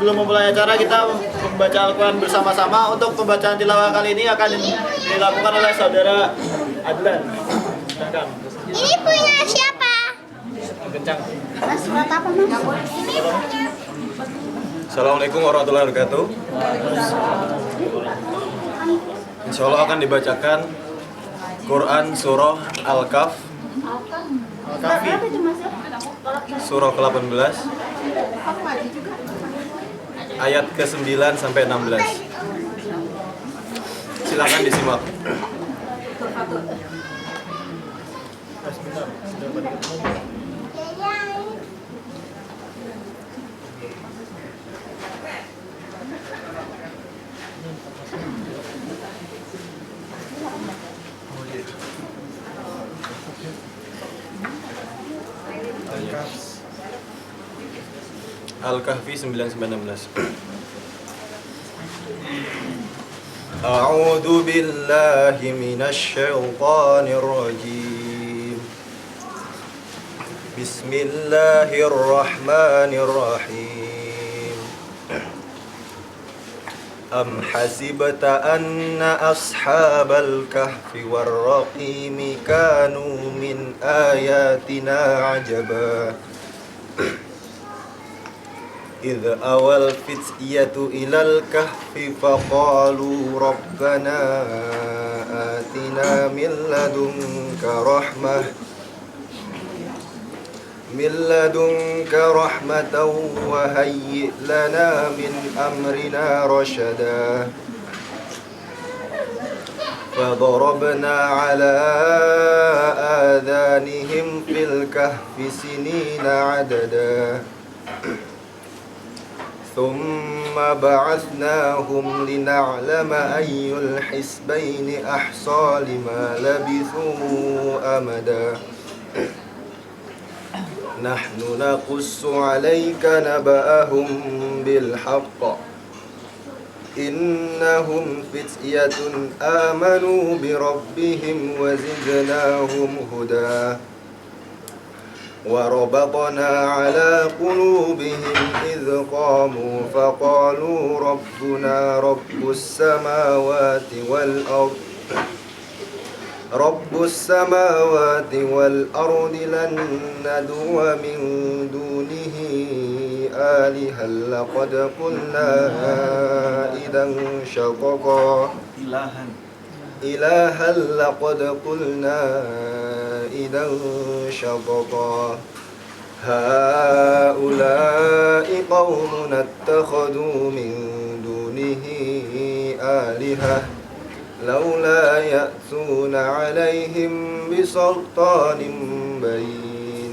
sebelum memulai acara kita membaca Al-Quran bersama-sama. Untuk pembacaan tilawah kali ini akan dilakukan oleh saudara Adlan. Silakan. Ini punya siapa? Kencang. Mas, surat apa, Mas? Assalamualaikum warahmatullahi wabarakatuh. Insya Allah akan dibacakan Quran Surah Al-Kahf, Surah ke-18, ayat ke-9 sampai 16. Silakan disimak. Al-Kahfi 9-16. A'udzu billahi minasy syaithanir rajim. Bismillahirrahmanirrahim. Am hasibta anna ashabal kahfi war raqimi kanu min ayatina ajaba. إذ أوى الفتية إلى الكهف فقالوا ربنا آتنا من لدنك رحمة وهيئ لنا من أمرنا رشدا فضربنا على آذانهم في الكهف سنين عددا ثم بعثناهم لنعلم أي الحزبين أحصى لما لبثوا أمدا نحن نقص عليك نبأهم بالحق إنهم فتية آمنوا بربهم وزدناهم هدى وربطنا على قلوبهم إذ قاموا فقالوا ربنا رب السماوات والأرض لن ندعو من دونه آلهة لقد قلنا إذا شططا إلها لقد قلنا إذا شططا هؤلاء قومنا اتخذوا من دونه آلهة لولا يأتون عليهم بسلطان بين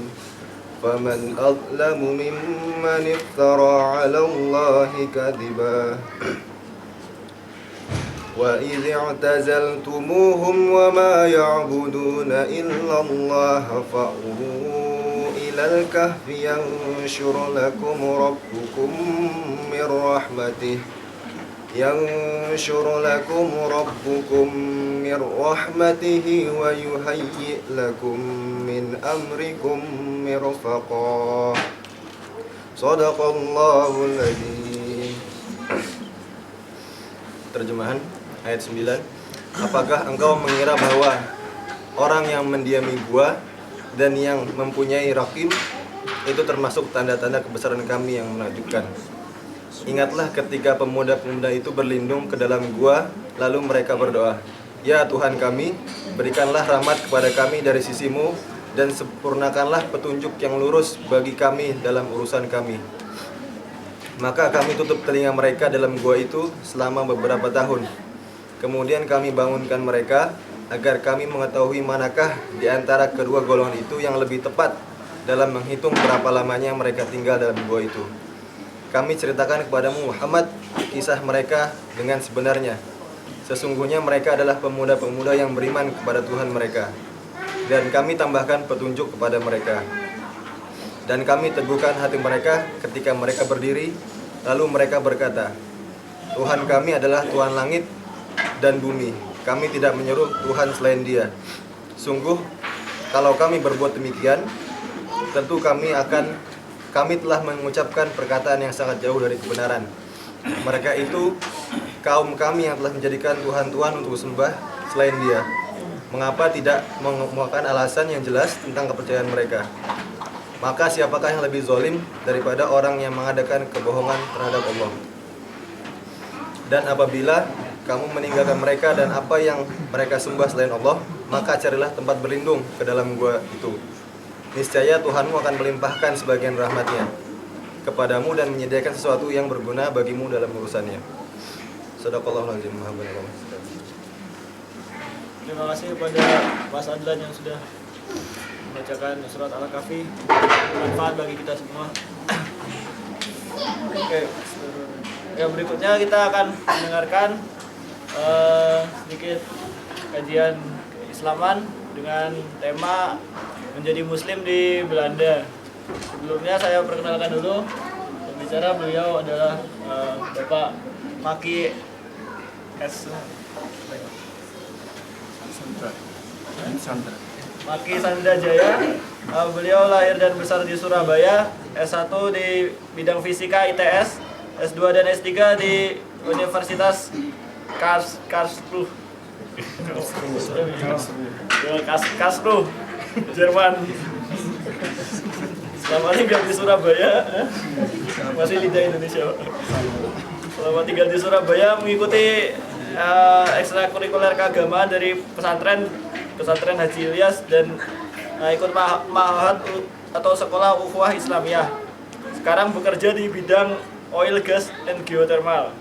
فمن أظلم ممن افترى على الله كذبا وإذ اعتزلتموهم وما يعبدون إلا الله فأووا إلى الكهف ينشر لكم ربكم من رحمته ويهيئ لكم من أمركم مرفقا صدق الله العظيم. Terjemahan ayat 9. Apakah engkau mengira bahwa orang yang mendiami gua dan yang mempunyai rakim itu termasuk tanda-tanda kebesaran kami yang menakjubkan? Ingatlah ketika pemuda-pemuda itu berlindung ke dalam gua, lalu mereka berdoa, ya Tuhan kami, berikanlah rahmat kepada kami dari sisimu dan sempurnakanlah petunjuk yang lurus bagi kami dalam urusan kami. Maka kami tutup telinga mereka dalam gua itu selama beberapa tahun. Kemudian kami bangunkan mereka agar kami mengetahui manakah di antara kedua golongan itu yang lebih tepat dalam menghitung berapa lamanya mereka tinggal dalam gua itu. Kami ceritakan kepadamu Muhammad kisah mereka dengan sebenarnya. Sesungguhnya mereka adalah pemuda-pemuda yang beriman kepada Tuhan mereka. Dan kami tambahkan petunjuk kepada mereka. Dan kami teguhkan hati mereka ketika mereka berdiri. Lalu mereka berkata, Tuhan kami adalah Tuhan langit dan bumi. Kami tidak menyeru Tuhan selain Dia. Sungguh, kalau kami berbuat demikian, tentu kami akan kami telah mengucapkan perkataan yang sangat jauh dari kebenaran. Mereka itu kaum kami yang telah menjadikan Tuhan-Tuhan untuk sembah selain Dia. Mengapa tidak mengemukakan alasan yang jelas tentang kepercayaan mereka? Maka siapakah yang lebih zalim daripada orang yang mengadakan kebohongan terhadap Allah? Dan apabila kamu meninggalkan mereka dan apa yang mereka sembah selain Allah, maka carilah tempat berlindung ke dalam gua itu. Niscaya Tuhanmu akan melimpahkan sebagian rahmatnya kepadamu dan menyediakan sesuatu yang berguna bagimu dalam urusannya. Shadaqallahul azim. Terima kasih kepada Mas Adlan yang sudah membacakan surat Al-Kahfi, bermanfaat bagi kita semua. Oke, yang berikutnya kita akan mendengarkan sedikit kajian keislaman dengan tema menjadi Muslim di Belanda. Sebelumnya saya perkenalkan dulu pembicara, beliau adalah Bapak Maki S. Maki Sandra Jaya. Beliau lahir dan besar di Surabaya, S1 di bidang fisika ITS, S2 dan S3 di Universitas Karlsruhe, Jerman. Selama tinggal di Surabaya, masih lidah Indonesia. Selama tinggal di Surabaya mengikuti ekstrakurikuler keagamaan dari pesantren Haji Ilyas dan ikut ma'had atau sekolah ukhuwah Islamiyah. Sekarang bekerja di bidang oil, gas, and geothermal.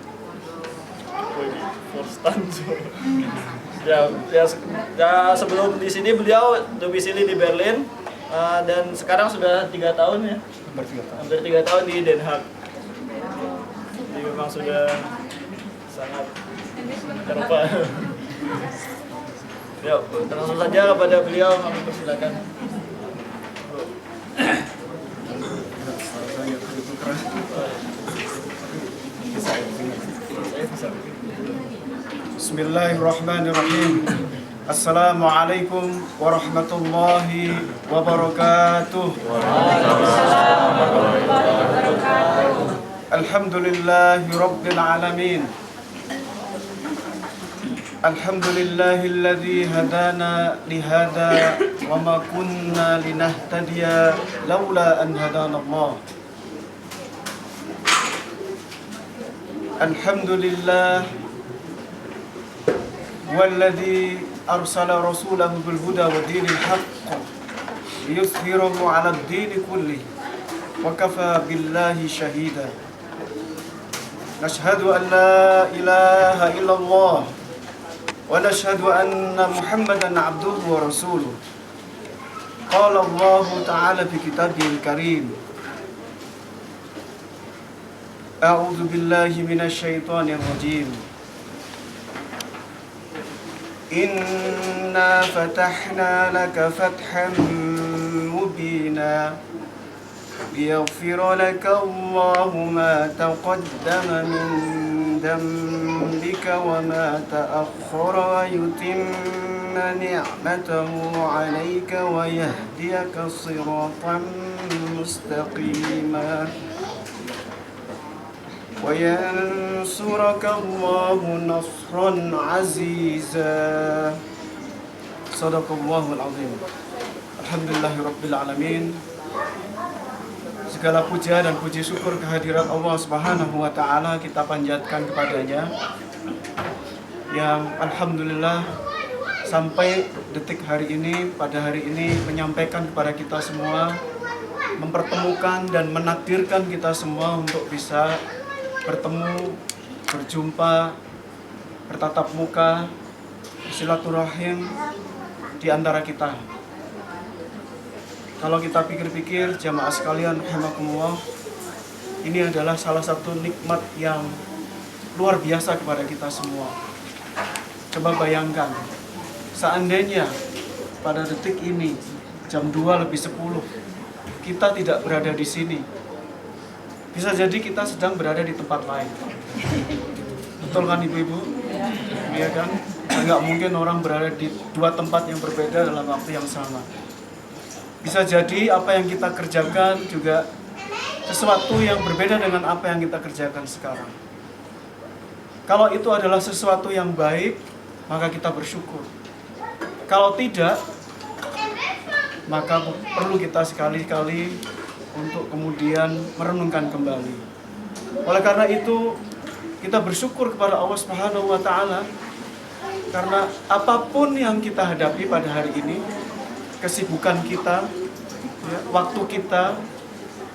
Ya, sebelum di sini beliau domisili di Berlin dan sekarang sudah 3 tahun ya. Hampir 3 tahun di Den Haag. Jadi memang sudah sangat terlupa. Ya, langsung saja kepada beliau kami persilakan. Bismillahirrahmanirrahim. Assalamualaikum warahmatullahi wabarakatuh. Alhamdulillahi rabbil alamin. Alhamdulillahilladzi hadana lihada wa ma kunna linahtadiya laula an hadana Allah. Alhamdulillah والذي أرسل رسوله بالهدى ودين الحق ليظهره على الدين كله وكفى بالله شهيدا. نشهد أن لا إله إلا الله ونشهد أن محمدا عبده ورسوله. قال الله تعالى في كتابه الكريم: أعوذ بالله من الشيطان الرجيم. إنا فتحنا لك فتحا مبينا ليغفر لك الله ما تقدم من ذنبك وما تأخر ويتم نعمته عليك ويهديك صراطا مستقيما وينصرك الله نصرا عزيزا. Shadaqallahul azim. Alhamdulillahirabbil alamin. Segala puja dan puji syukur kehadirat Allah Subhanahu wa taala kita panjatkan kepadanya yang alhamdulillah sampai detik hari ini, pada hari ini menyampaikan kepada kita semua, mempertemukan dan menakdirkan kita semua untuk bisa bertemu, berjumpa, bertatap muka, silaturahim di antara kita. Kalau kita pikir-pikir jamaah sekalian rahimakumullah, ini adalah salah satu nikmat yang luar biasa kepada kita semua. Coba bayangkan, seandainya pada detik ini jam 2:10 kita tidak berada di sini, bisa jadi kita sedang berada di tempat lain. Betul kan ibu-ibu? Iya kan? Enggak mungkin orang berada di dua tempat yang berbeda dalam waktu yang sama. Bisa jadi apa yang kita kerjakan juga sesuatu yang berbeda dengan apa yang kita kerjakan sekarang. Kalau itu adalah sesuatu yang baik, maka kita bersyukur. Kalau tidak, maka perlu kita sekali-kali untuk kemudian merenungkan kembali. Oleh karena itu, kita bersyukur kepada Allah Subhanahu wa Ta'ala, karena apapun yang kita hadapi pada hari ini, kesibukan kita, ya, waktu kita,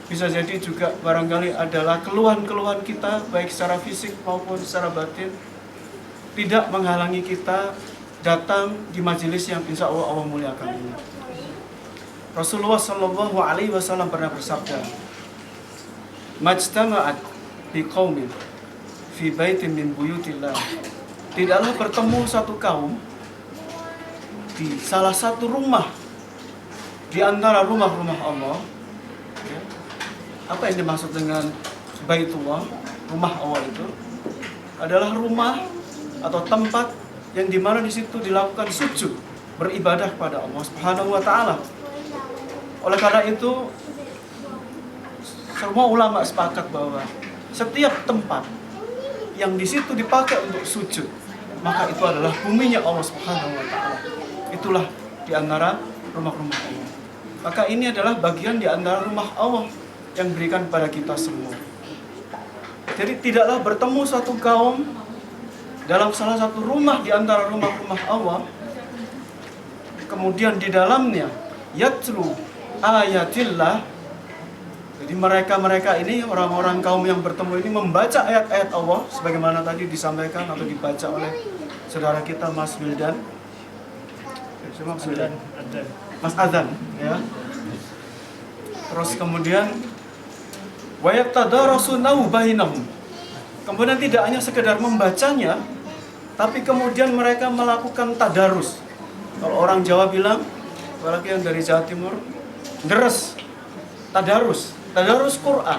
bisa jadi juga barangkali adalah keluhan-keluhan kita, baik secara fisik maupun secara batin, tidak menghalangi kita datang di majelis yang insya Allah muliakan ini. Rasulullah Shallallahu Alaihi Wasallam pernah bersabda, "Majtama'at biqaumin fi baitin min buyutillah." Tidaklah bertemu satu kaum di salah satu rumah di antara rumah-rumah Allah. Ya. Apa yang dimaksud dengan Baitullah, rumah Allah itu adalah rumah atau tempat yang dimana di situ dilakukan sujud, beribadah kepada Allah Subhanahu wa Ta'ala. Oleh karena itu, semua ulama sepakat bahwa setiap tempat yang di situ dipakai untuk sujud, maka itu adalah buminya Allah Subhanahu wa Ta'ala. Itulah di antara rumah-rumah Allah. Maka ini adalah bagian di antara rumah Allah yang diberikan kepada kita semua. Jadi tidaklah bertemu satu kaum dalam salah satu rumah di antara rumah-rumah Allah, kemudian di dalamnya yatlu ayatillah. Jadi mereka ini, orang-orang kaum yang bertemu ini membaca ayat-ayat Allah sebagaimana tadi disampaikan atau dibaca oleh saudara kita Mas Wildan. Mas Adzan, ya. Terus kemudian wa yatadarasunahu bainahum. Kemudian tidak hanya sekedar membacanya, tapi kemudian mereka melakukan tadarus. Kalau orang Jawa bilang, apalagi yang dari Jawa Timur, deres, tadarus. Tadarus Quran,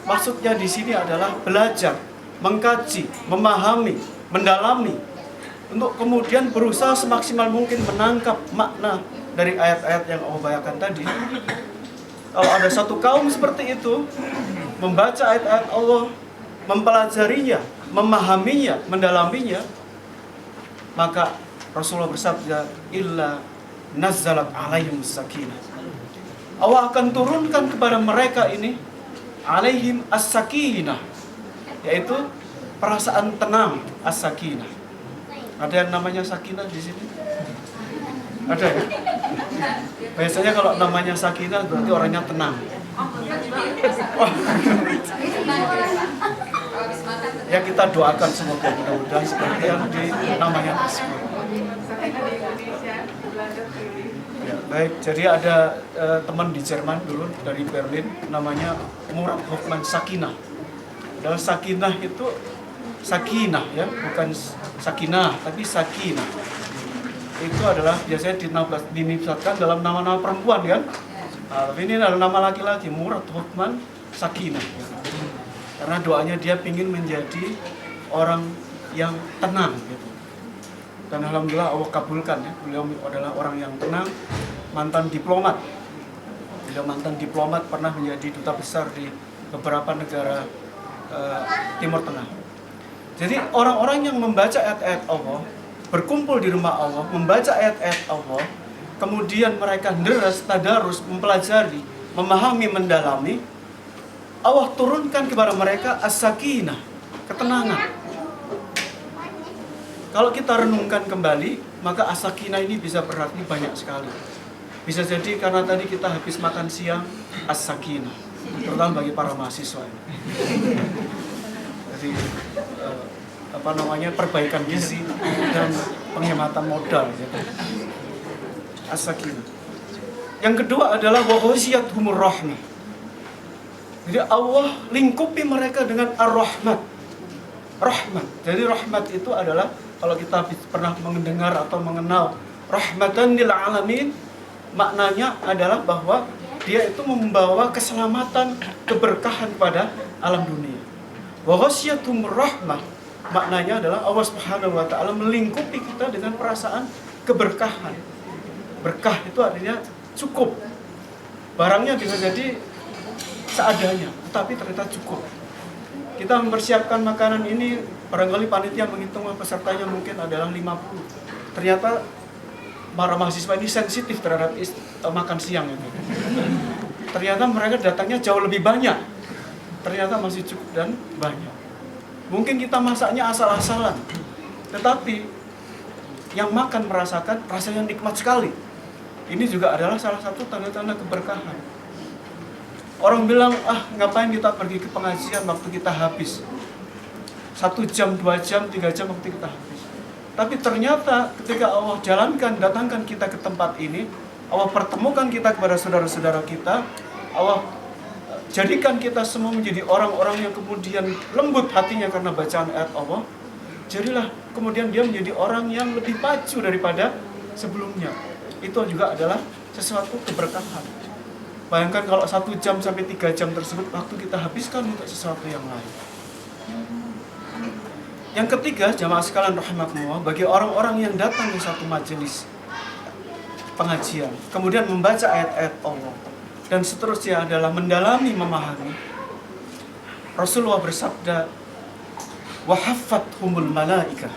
maksudnya di sini adalah belajar, mengkaji, memahami, mendalami, untuk kemudian berusaha semaksimal mungkin menangkap makna dari ayat-ayat yang Allah bayakan tadi. Kalau ada satu kaum seperti itu, membaca ayat-ayat Allah, mempelajarinya, memahaminya, mendalaminya, maka Rasulullah bersabda, illa nazzalat alaihim sakinah. Allah akan turunkan kepada mereka ini alaihim as-sakinah, yaitu perasaan tenang, as-sakinah. Ada yang namanya sakinah di sini? Ada ya? Biasanya kalau namanya sakinah berarti orangnya tenang. Ya, kita doakan semoga mudah-mudahan seperti yang di namanya tersebut. Ya, baik, jadi ada teman di Jerman dulu dari Berlin, namanya Murat Hoffman Sakinah. Adalah sakinah itu sakinah, ya, bukan sakinah tapi sakinah. Itu adalah biasanya dinisbatkan dalam nama-nama perempuan, kan? Nah, tapi ini adalah nama laki-laki, Murat Hoffman Sakinah. Karena doanya dia ingin menjadi orang yang tenang, gitu. Dan alhamdulillah Allah kabulkan, ya. Beliau adalah orang yang tenang, mantan diplomat. Beliau mantan diplomat, pernah menjadi duta besar di beberapa negara Timur Tengah. Jadi orang-orang yang membaca ayat-ayat Allah, berkumpul di rumah Allah, membaca ayat-ayat Allah, kemudian mereka deres, tadarus, mempelajari, memahami, mendalami, Allah turunkan kepada mereka as-sakinah, ketenangan. Kalau kita renungkan kembali, maka as-sakinah ini bisa berarti banyak sekali. Bisa jadi karena tadi kita habis makan siang, as-sakinah, terutama bagi para mahasiswa. Jadi perbaikan gizi dan penghematan modal, gitu. As-sakinah. Yang kedua adalah wa ghashiyatuhumur rahmah. Jadi Allah lingkupi mereka dengan ar-rahmat. Rahmat. Jadi rahmat itu adalah, kalau kita pernah mendengar atau mengenal rahmatan lil alamin, maknanya adalah bahwa dia itu membawa keselamatan, keberkahan pada alam dunia. Wa ghashiyatuhumur rahmah, maknanya adalah Allah Subhanahu wa Ta'ala melingkupi kita dengan perasaan keberkahan. Berkah itu artinya cukup. Barangnya bisa jadi seadanya, tetapi ternyata cukup. Kita mempersiapkan makanan ini, barangkali panitia menghitung pesertanya mungkin adalah 50. Ternyata para mahasiswa ini sensitif terhadap makan siang itu. Ternyata mereka datangnya jauh lebih banyak. Ternyata masih cukup dan banyak. Mungkin kita masaknya asal-asalan, tetapi yang makan merasakan rasanya nikmat sekali. Ini juga adalah salah satu tanda-tanda keberkahan. Orang bilang, ngapain kita pergi ke pengajian waktu kita habis 1 jam, 2 jam, 3 jam waktu kita habis. Tapi ternyata ketika Allah datangkan kita ke tempat ini, Allah pertemukan kita kepada saudara-saudara kita, Allah jadikan kita semua menjadi orang-orang yang kemudian lembut hatinya karena bacaan ayat Allah. Jadilah kemudian dia menjadi orang yang lebih maju daripada sebelumnya. Itu juga adalah sesuatu keberkahan. Bayangkan kalau 1 jam sampai 3 jam tersebut waktu kita habiskan untuk sesuatu yang lain. Yang ketiga, jamaah sekalian rahimakumullah, bagi orang-orang yang datang di satu majelis pengajian, kemudian membaca ayat-ayat Allah, dan seterusnya adalah mendalami, memahami. Rasulullah bersabda, وَحَفَّتْهُمُ الْمَلَائِكَةِ.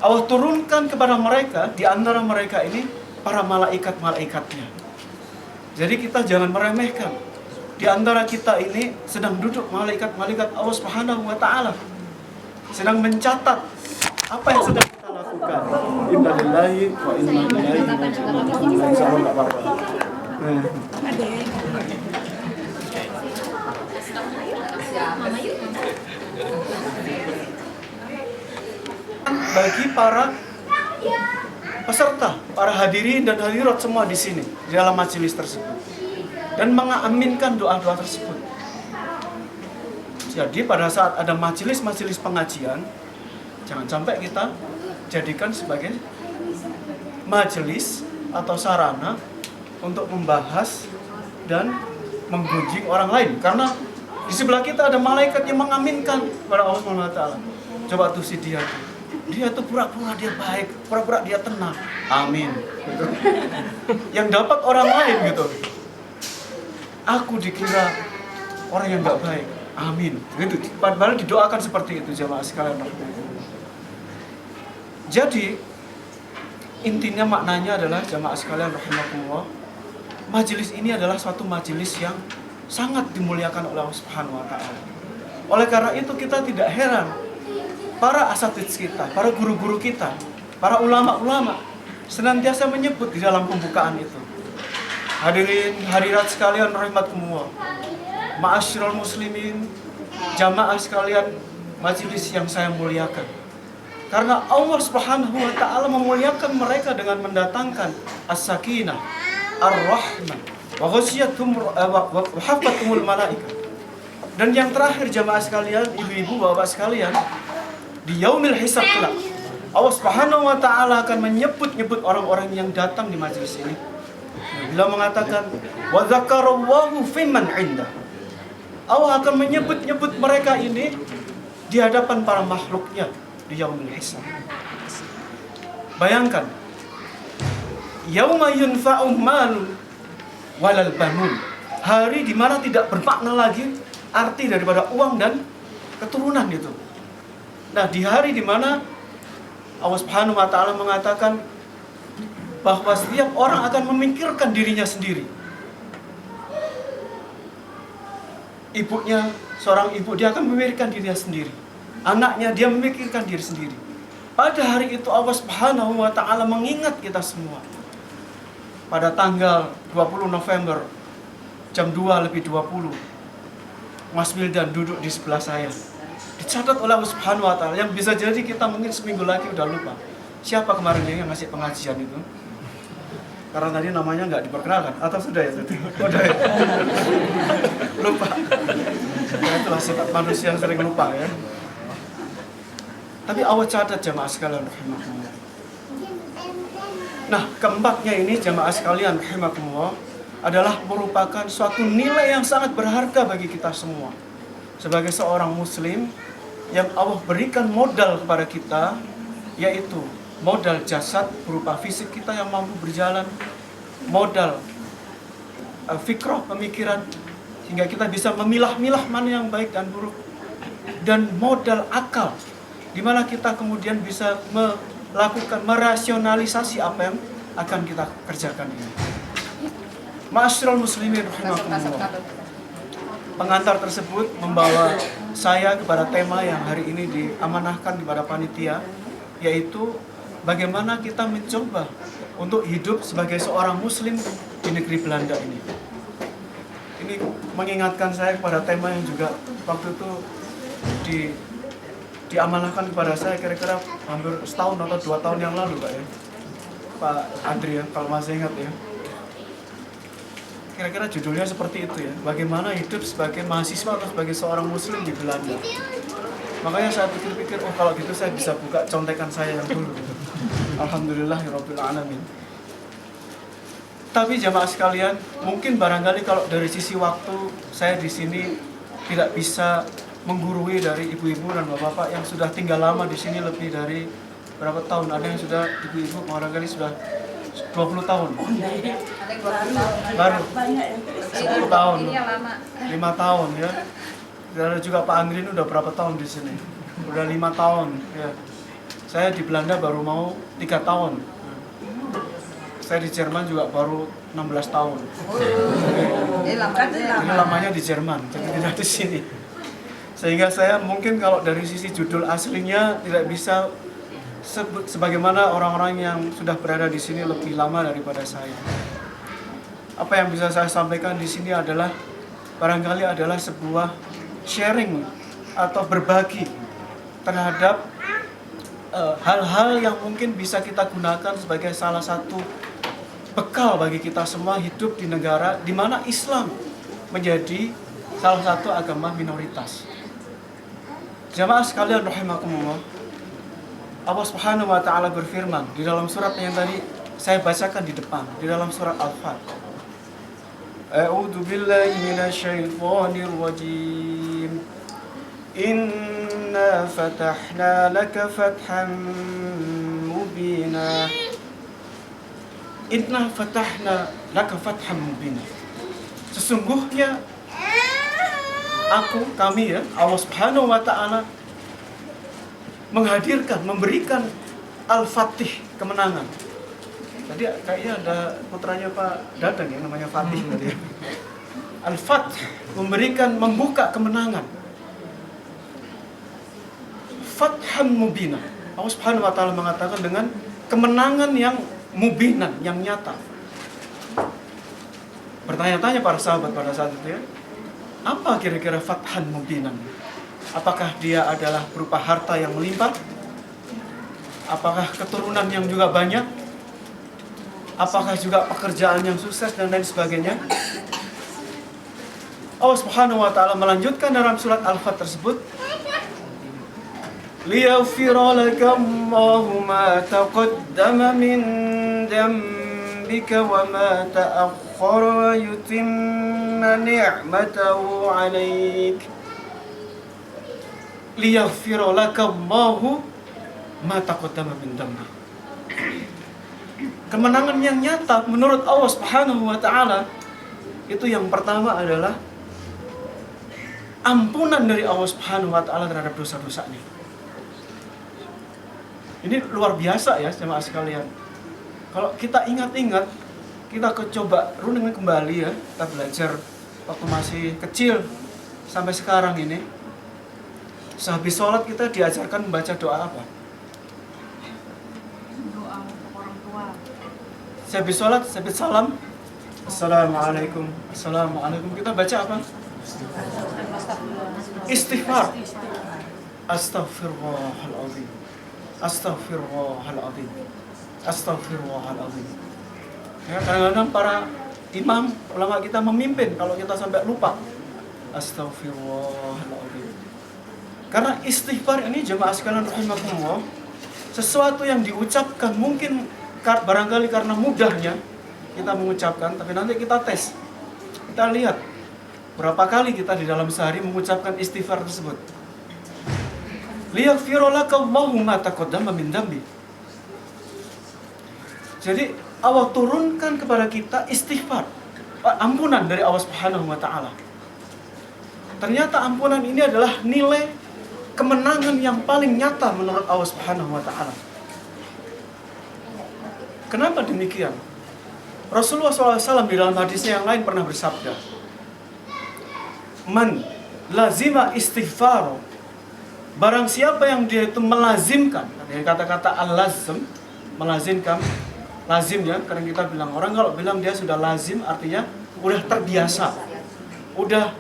Allah turunkan kepada mereka, di antara mereka ini, para malaikat-malaikatnya. Jadi kita jangan meremehkan. Di antara kita ini sedang duduk malaikat-malaikat Allah Subhanahu wa taala. Sedang mencatat apa yang sedang kita lakukan. Inna lillahi wa inna ilaihi raji'un. Insyaallah enggak apa-apa. Bagi para peserta, para hadirin dan hadirat semua di sini, di dalam majelis tersebut, dan mengaminkan doa-doa tersebut. Jadi pada saat ada majelis-majelis pengajian, jangan sampai kita jadikan sebagai majelis atau sarana untuk membahas dan menggunjing orang lain. Karena di sebelah kita ada malaikat yang mengaminkan kepada Allah SWT. Coba tuh si dia tuh. Dia tuh pura-pura dia baik, pura-pura dia tenang. Amin. Gitu. Yang dapat orang lain gitu. Aku dikira orang yang nggak baik. Amin. Gitu. Padahal didoakan seperti itu jamaah sekalian. Jadi intinya maknanya adalah jamaah sekalian rahimakumullah, majelis ini adalah suatu majelis yang sangat dimuliakan oleh Allah Subhanahu wa taala. Oleh karena itu kita tidak heran para asatidz kita, para guru-guru kita, para ulama-ulama senantiasa menyebut di dalam pembukaan itu. Hadirin hadirat sekalian rahimakumullah, ma'asyiral muslimin, jamaah sekalian majelis yang saya muliakan. Karena Allah Subhanahu wa taala memuliakan mereka dengan mendatangkan as-sakinah, ar-rahmah, wa ghasyiyatuhum wa hafathumul malaikah. Dan yang terakhir jamaah sekalian, ibu-ibu, bapak sekalian, di yaumil hisab kelak, Allah Subhanahu wa taala akan menyebut-nyebut orang-orang yang datang di majelis ini. Bila mengatakan wa dzakarallahu fiman 'inda. Allah akan menyebut-nyebut mereka ini di hadapan para makhluknya di yaumil hisab. Bayangkan, yauma yunfa'u malun walal banun. Hari di mana tidak bermakna lagi arti daripada uang dan keturunan itu. Nah, di hari di mana Allah Subhanahu wa taala mengatakan bahwa setiap orang akan memikirkan dirinya sendiri. Ibunya, seorang ibu, dia akan memikirkan dirinya sendiri. Anaknya, dia memikirkan diri sendiri. Pada hari itu Allah Subhanahu wa taala mengingat kita semua. Pada tanggal 20 November jam 2:20, Mas Wildan duduk di sebelah saya. Dicatat oleh Allah Subhanahu wa taala, yang bisa jadi kita mungkin seminggu lagi udah lupa. Siapa kemarin yang ngasih pengajian itu? Karena tadi namanya nggak diperkenalkan, atau sudah ya? Sudah ya? Lupa. Ya, itulah sifat manusia yang sering lupa ya. Tapi Allah catat jamaah sekalian rahimakumullah. Nah, keempatnya ini jamaah sekalian rahimakumullah adalah merupakan suatu nilai yang sangat berharga bagi kita semua. Sebagai seorang muslim yang Allah berikan modal kepada kita, yaitu modal jasad berupa fisik kita yang mampu berjalan, modal fikrah, pemikiran, Sehingga kita bisa memilah-milah mana yang baik dan buruk. Dan modal akal, di mana kita kemudian bisa melakukan merasionalisasi apa yang akan kita kerjakan ini. Ma'asyiral muslimin rahimakumullah. Pengantar tersebut membawa saya kepada tema yang hari ini diamanahkan kepada panitia, yaitu bagaimana kita mencoba untuk hidup sebagai seorang muslim di negeri Belanda ini. Ini mengingatkan saya kepada tema yang juga waktu itu diamanahkan kepada saya kira-kira hampir setahun atau 2 tahun yang lalu, Pak ya. Pak Andri ya, kalau masih ingat ya. Kira-kira judulnya seperti itu ya. Bagaimana hidup sebagai mahasiswa atau sebagai seorang muslim di Belanda. Makanya saya pikir-pikir, oh kalau gitu saya bisa buka contekan saya yang dulu. Alhamdulillahirabbil alamin. Tapi jamaah sekalian, mungkin barangkali kalau dari sisi waktu saya di sini tidak bisa menggurui dari ibu-ibu dan bapak-bapak yang sudah tinggal lama di sini lebih dari berapa tahun. Ada yang sudah ibu-ibu barangkali sudah 20 tahun. Baru 10 tahun. 5 tahun ya. Dan juga Pak Andri ini udah berapa tahun di sini? Udah 5 tahun ya. Saya di Belanda baru mau 3 tahun. Saya di Jerman juga baru 16 tahun. Ini lamanya di Jerman, jadi tidak di sini. Sehingga saya mungkin kalau dari sisi judul aslinya tidak bisa sebagaimana orang-orang yang sudah berada di sini lebih lama daripada saya. Apa yang bisa saya sampaikan di sini adalah barangkali adalah sebuah sharing atau berbagi terhadap hal-hal yang mungkin bisa kita gunakan sebagai salah satu bekal bagi kita semua hidup di negara di mana Islam menjadi salah satu agama minoritas. Jamaah sekalian rahimakumullah, Allah Subhanahu wa taala berfirman di dalam surat yang tadi saya bacakan di depan, di dalam surat Al-Fat. A'udzu billahi minasyaitonir rajim. Inna fatahna laka fathan mubina. Inna fatahna laka fathan mubina. Sesungguhnya kami ya, Allah Subhanahu wa taala menghadirkan, memberikan Al-Fatih, kemenangan. Tadi kayaknya ada putranya Pak Dadang ya, namanya Fatih tadi. Al-Fatih, membuka kemenangan. Fathan mubina. Allah Subhanahu wa taala mengatakan dengan kemenangan yang mubinan, yang nyata. Bertanya-tanya para sahabat pada saat itu ya, apa kira-kira fathan mubinan? Apakah dia adalah berupa harta yang melimpah? Apakah keturunan yang juga banyak? Apakah juga pekerjaan yang sukses dan lain sebagainya? Allah Subhanahu wa taala melanjutkan dalam surat Al-Fat tersebut, liyaghfira laka Allahu ma taqaddama min dhanbika wa ma ta'akhkhara wa yutimma ni'matahu 'alaik. Liyaghfira laka Allahu ma taqaddama min dhanbika. Kemenangan yang nyata menurut Allah Subhanahu wa taala itu yang pertama adalah ampunan dari Allah Subhanahu wa taala terhadap dosa-dosanya. Ini luar biasa ya jemaah sekalian. Kalau kita ingat-ingat, kita coba runingin kembali ya, kita belajar waktu masih kecil sampai sekarang ini. Sehabis sholat kita diajarkan membaca doa apa? Doa untuk orang tua. Sehabis sholat, sehabis salam, Assalamualaikum, Assalamualaikum. Kita baca apa? Istighfar. Astaghfirullahaladzim. Astaghfirullahaladzim. Astaghfirullahaladzim. Ya, kadang-kadang para imam, ulama kita memimpin kalau kita sampai lupa. Astaghfirullahaladzim. Karena istighfar ini jemaah sekalian rahimakumullah, sesuatu yang diucapkan mungkin barangkali karena mudahnya kita mengucapkan, tapi nanti kita tes. Kita lihat berapa kali kita di dalam sehari mengucapkan istighfar tersebut. Liyaghfira laka Allahu ma taqaddama min dhanbi. Jadi Allah turunkan kepada kita istighfar, ampunan dari Allah Subhanahu wa taala. Ternyata ampunan ini adalah nilai kemenangan yang paling nyata menurut Allah Subhanahu wa taala. Kenapa demikian? Rasulullah SAW di dalam hadisnya yang lain pernah bersabda, "Man lazima istighfar." Barang siapa yang dia itu melazimkan, dari kata-kata al-lazm, melazimkan, lazim ya, karena kita bilang, orang kalau bilang dia sudah lazim artinya udah terbiasa. Udah,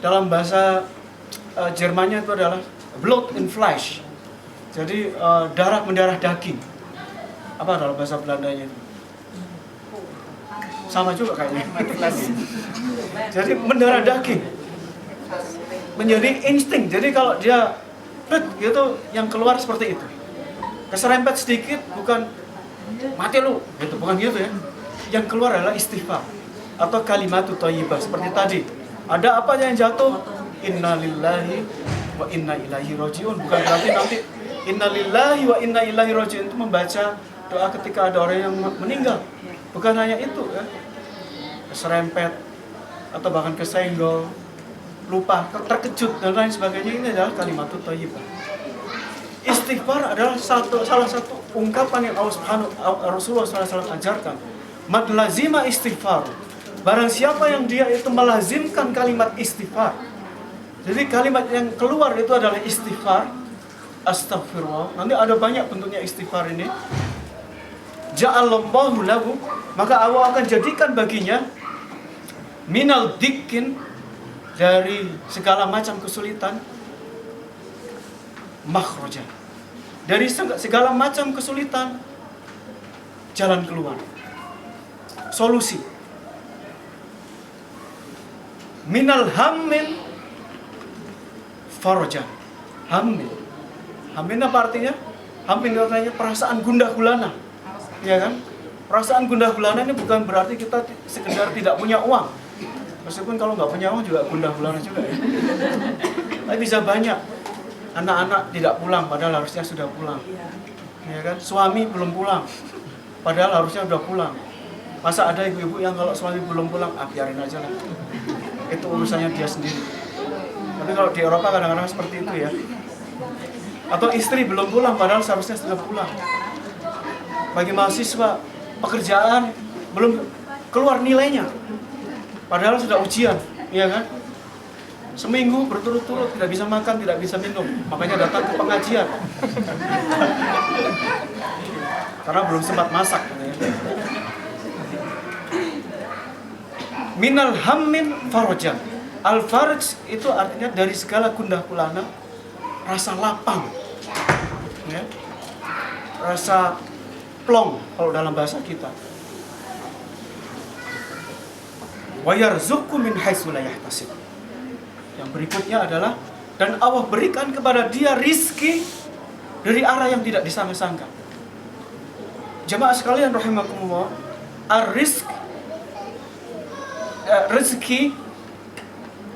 dalam bahasa Jermannya itu adalah blood in flesh. Jadi darah mendarah daging. Apa dalam bahasa Belandanya itu? Sama juga kayaknya. Jadi mendarah daging. Menjadi insting. Jadi kalau dia gitu, yang keluar seperti itu. Keserempet sedikit bukan mati lu, gitu, bukan gitu ya. Yang keluar adalah istighfar atau kalimatut thayyibah seperti tadi. Ada apa yang jatuh? Innalillahi wa inna ilaihi rajiun. Bukan berarti nanti innalillahi wa inna ilaihi rajiun itu membaca doa ketika ada orang yang meninggal. Bukan hanya itu ya. Keserempet atau bahkan kesenggol, lupa, terkejut dan lain sebagainya, ini adalah kalimatut thayyibah. Istighfar adalah salah satu ungkapan yang Rasulullah SAW ajarkan. Mad lazima istighfar. Barang siapa yang dia itu melazimkan kalimat istighfar. Jadi kalimat yang keluar itu adalah istighfar. Astagfirullah. Nanti ada banyak bentuknya istighfar ini. Ja'alallahu lahu, maka Allah akan jadikan baginya minal dikin, dari segala macam kesulitan, makhraja, dari segala macam kesulitan, jalan keluar, solusi. Minal hammin faraja. Hammin apa artinya? Hammin artinya perasaan gundah gulana, ya kan? Perasaan gundah gulana ini bukan berarti kita sekedar tidak punya uang. Meskipun kalau nggak punya uang juga gundah gulana juga ya. Tapi bisa banyak. Anak-anak tidak pulang padahal harusnya sudah pulang. Ya kan? Suami belum pulang padahal harusnya sudah pulang. Masa ada ibu-ibu yang kalau suami belum pulang, biarin aja lah. Itu urusannya dia sendiri. Tapi kalau di Eropa kadang-kadang seperti itu ya. Atau istri belum pulang padahal seharusnya sudah pulang. Bagi mahasiswa, pekerjaan belum keluar nilainya padahal sudah ujian, iya kan? Seminggu berturut-turut tidak bisa makan, tidak bisa minum, makanya datang ke pengajian karena belum sempat masak. Minal hammin farajan. Al-farj itu artinya dari segala gundah gulana, rasa lapang, ya, rasa plong kalau dalam bahasa kita. Wa yarzuqhu min haitsu la yahtasib. Yang berikutnya adalah, dan Allah berikan kepada dia rizki dari arah yang tidak disangka-sangka. Jemaah sekalian rahimakumullah, rezeki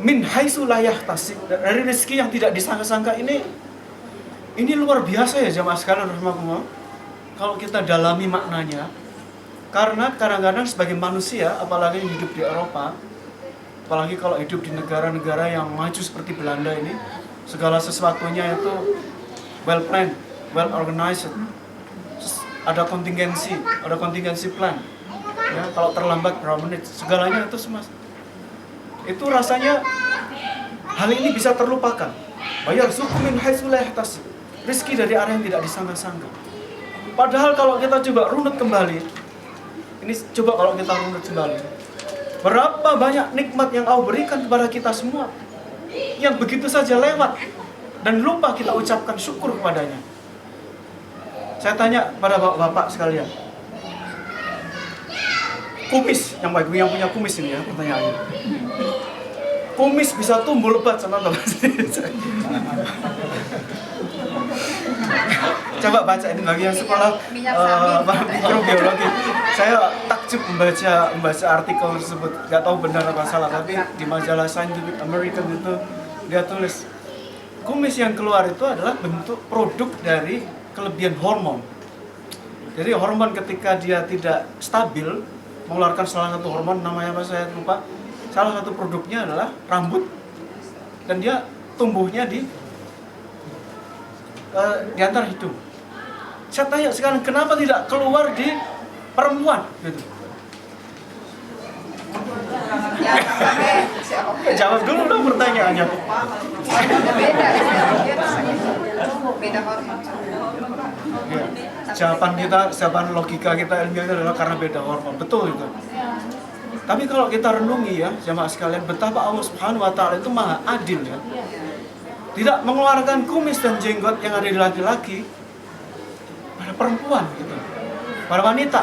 min haitsu la yahtasib, dari rezeki yang tidak disangka-sangka ini luar biasa ya jemaah sekalian rahimakumullah. Kalau kita dalami maknanya, karena kadang-kadang sebagai manusia, apalagi yang hidup di Eropa, apalagi kalau hidup di negara-negara yang maju seperti Belanda ini, segala sesuatunya itu well planned, well organized, ada kontingensi plan. Ya, kalau terlambat berapa menit, segalanya itu semua. Itu rasanya hal ini bisa terlupakan. Bayar suku min haitsu la yahtasib. Rezeki dari arah yang tidak disangka-sangka. Padahal kalau kita coba runut kembali, berapa banyak nikmat yang Allah berikan kepada kita semua yang begitu saja lewat dan lupa kita ucapkan syukur kepadanya. Saya tanya pada bapak-bapak sekalian, kumis, yang punya kumis ini ya pertanyaannya, kumis bisa tumbuh lebat sama bapak sendiri? Coba baca ini bagi yang sekolah mikrobiologi. Saya takjub membaca artikel tersebut. Gak tahu benar apa salah, tapi di majalah Scientific American itu dia tulis kumis yang keluar itu adalah bentuk produk dari kelebihan hormon. Jadi hormon ketika dia tidak stabil mengeluarkan salah satu hormon, namanya apa saya lupa. Salah satu produknya adalah rambut dan dia tumbuhnya di antara hidung. Saya tanya sekarang, kenapa tidak keluar di perempuan gitu? Jawab dulu dong pertanyaannya. Beda hormon. Ya. Jawaban logika kita ilmiah itu adalah karena beda hormon. Betul itu. Tapi kalau kita renungi ya, jamaah sekalian, betapa Allah Subhanahu wa taala itu maha adil ya. Tidak mengeluarkan kumis dan jenggot yang ada di laki-laki pada perempuan gitu. Pada wanita.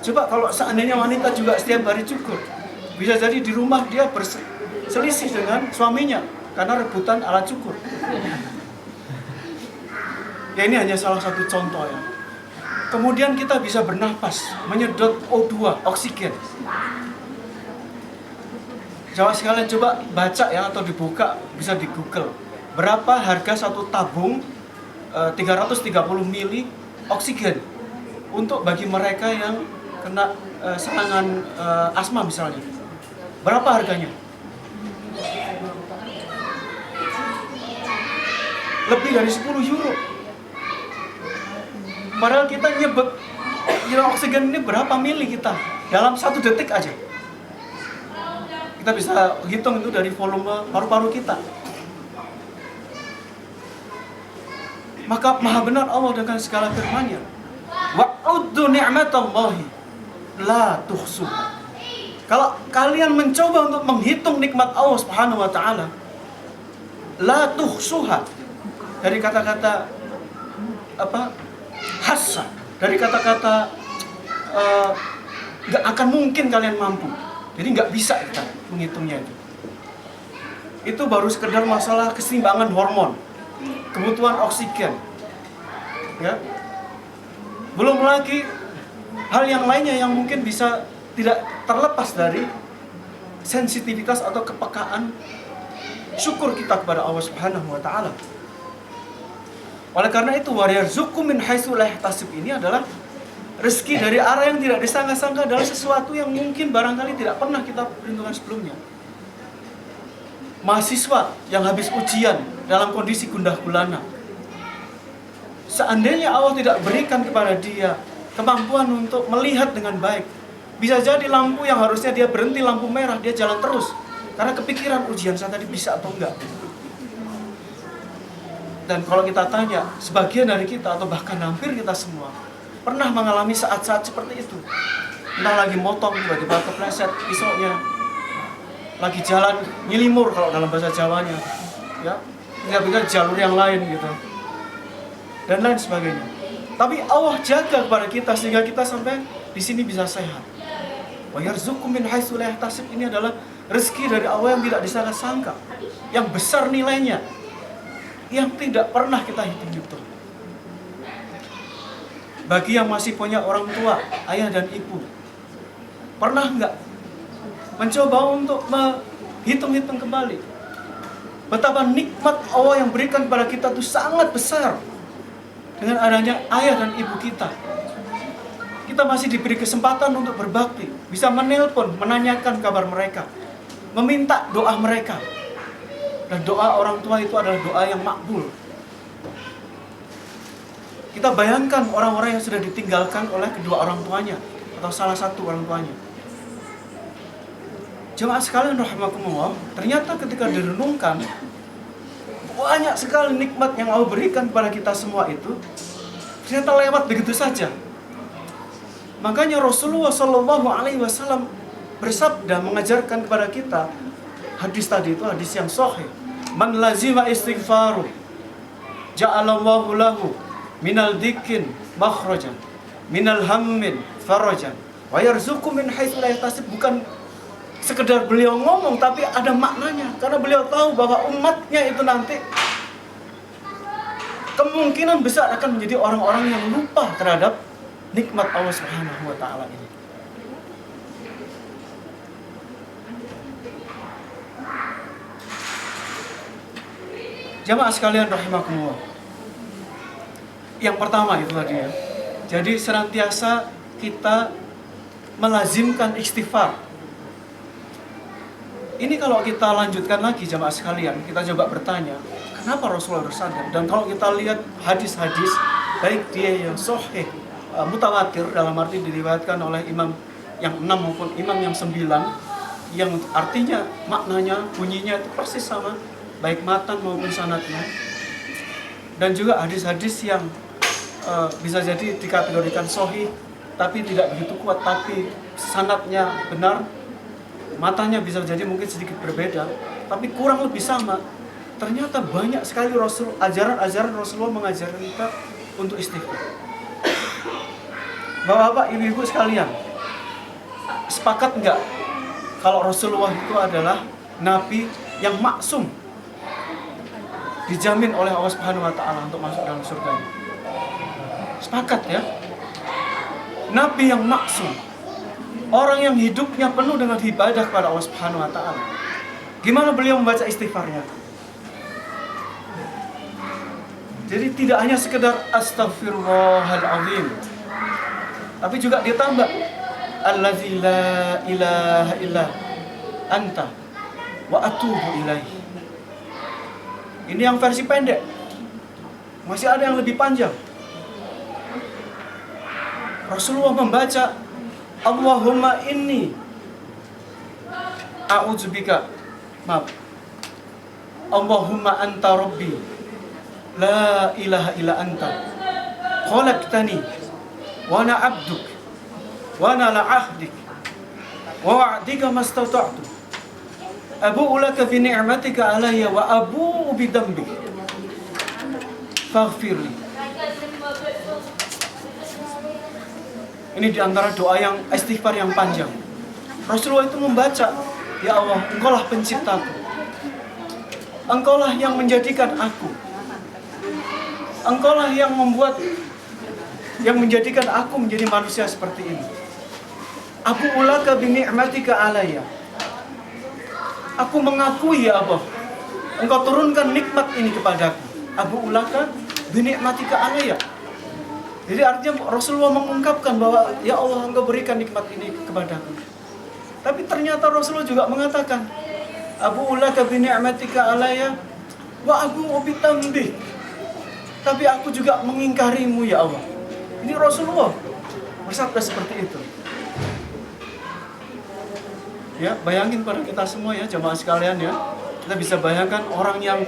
Coba kalau seandainya wanita juga setiap hari cukur, bisa jadi di rumah dia berselisih dengan suaminya karena rebutan alat cukur. Ya ini hanya salah satu contoh ya. Kemudian kita bisa bernafas, menyedot O2, oksigen. Jawab sekalian coba baca ya atau dibuka, bisa di Google. Berapa harga satu tabung 330 mili oksigen untuk bagi mereka yang kena serangan asma misalnya. Berapa harganya? Lebih dari 10 euro. Padahal kita nyebut oksigen ini berapa mili kita dalam 1 detik aja. Kita bisa hitung itu dari volume paru-paru kita. Maka maha benar Allah dengan segala firman-Nya. Wa'uddu ni'matallahi la tuhsuha. Kalau kalian mencoba untuk menghitung nikmat Allah Subhanahu wa taala, la tuhsuha, dari kata-kata hassa, dari kata-kata nggak akan mungkin kalian mampu. Jadi nggak bisa kita menghitungnya itu. Itu baru sekedar masalah keseimbangan hormon, kebutuhan oksigen, ya. Belum lagi hal yang lainnya yang mungkin bisa tidak terlepas dari sensitivitas atau kepekaan syukur kita kepada Allah Subhanahu wa taala. Oleh karena itu, warzuqhu min haitsu la yahtasib ini adalah rezeki dari arah yang tidak disangka-sangka, adalah sesuatu yang mungkin barangkali tidak pernah kita perhitungkan sebelumnya. Mahasiswa yang habis ujian dalam kondisi gundah gulana, seandainya Allah tidak berikan kepada dia kemampuan untuk melihat dengan baik, bisa jadi lampu yang harusnya dia berhenti, lampu merah, dia jalan terus karena kepikiran ujian saya tadi bisa atau enggak. Dan kalau kita tanya, sebagian dari kita atau bahkan hampir kita semua pernah mengalami saat-saat seperti itu. Entah lagi motong tiba-tiba kepleset pisaunya, lagi jalan nyelimur kalau dalam bahasa Jawanya, ya, tiba-tiba jalur yang lain gitu, dan lain sebagainya. Tapi Allah jaga kepada kita sehingga kita sampai di sini bisa sehat. Wa yarzuqhu min haitsu la yahtasib ini adalah rezeki dari Allah yang tidak disangka-sangka, yang besar nilainya, yang tidak pernah kita hitung-hitung. Bagi yang masih punya orang tua, ayah dan ibu, pernah nggak mencoba untuk menghitung-hitung kembali betapa nikmat Allah yang berikan kepada kita itu sangat besar dengan adanya ayah dan ibu kita? Kita masih diberi kesempatan untuk berbakti, bisa menelpon, menanyakan kabar mereka, meminta doa mereka. Dan doa orang tua itu adalah doa yang makbul. Kita bayangkan orang-orang yang sudah ditinggalkan oleh kedua orang tuanya atau salah satu orang tuanya. Jemaah sekalian rahimakumullah, ternyata ketika direnungkan, banyak sekali nikmat yang Allah berikan kepada kita semua itu ternyata lewat begitu saja. Makanya Rasulullah SAW bersabda, mengajarkan kepada kita, hadis tadi itu hadis yang sahih. Man lazima istighfaru ja'alallahu lahu minal dikin makhrajan minal hammin farajan wa yarzuqhu min haitsu la yahtasib. Bukan sekedar beliau ngomong, tapi ada maknanya, karena beliau tahu bahwa umatnya itu nanti kemungkinan besar akan menjadi orang-orang yang lupa terhadap nikmat Allah Subhanahu wa taala ini. Jamaah sekalian rahimakumullah. Yang pertama itu tadi ya. Jadi senantiasa kita melazimkan istighfar. Ini kalau kita lanjutkan lagi jamaah sekalian, kita coba bertanya, kenapa Rasulullah bersandar? Dan kalau kita lihat hadis-hadis, baik dia yang sahih, mutawatir dalam arti diriwayatkan oleh imam yang 6 maupun imam yang 9, yang artinya maknanya, bunyinya itu persis sama, baik matan maupun sanadnya. Dan juga hadis-hadis yang bisa jadi dikategorikan sahih, tapi tidak begitu kuat, tapi sanadnya benar. Matanya bisa jadi mungkin sedikit berbeda, tapi kurang lebih sama. Ternyata banyak sekali ajaran Rasulullah mengajarkan kita untuk istighfar. Bapak-bapak, ibu-ibu sekalian, sepakat nggak kalau Rasulullah itu adalah nabi yang maksum, dijamin oleh Allah Subhanahu wa taala untuk masuk dalam surga? Sepakat ya? Nabi yang maksum, orang yang hidupnya penuh dengan ibadah kepada Allah Subhanahu wa taala. Gimana beliau membaca istighfarnya? Jadi tidak hanya sekedar astaghfirullahaladzim, tapi juga ditambah allazi la ilaha illa anta wa atubu ilaihi. Ini yang versi pendek. Masih ada yang lebih panjang. Rasulullah membaca Allahumma inni a'udzubika, maaf, Allahumma anta rabbi la ilaha illa anta khalaqtani wa ana 'abduk wa ana ala 'ahdik wa wa'dika mastata'tu abu'u laka bi ni'matika alayya wa abu'u bi dhanbi faghfirli. Ini diantara doa yang istighfar yang panjang. Rasulullah itu membaca, ya Allah, Engkaulah penciptaku, Engkaulah yang menjadikan aku, Engkaulah yang menjadikan aku menjadi manusia seperti ini. Abu'u laka bi ni'matika alayya. Aku mengakui ya Allah, Engkau turunkan nikmat ini kepadaku. Abu'u laka bi ni'matika alayya. Jadi artinya Rasulullah mengungkapkan bahwa ya Allah, Engkau berikan nikmat ini kepadaku. Tapi ternyata Rasulullah juga mengatakan abu'u laka bi ni'matika alayya wa abu'u bi dhanbi. Tapi aku juga mengingkarimu ya Allah. Ini Rasulullah bersabda seperti itu. Ya, bayangin pada kita semua ya jamaah sekalian ya. Kita bisa bayangkan orang yang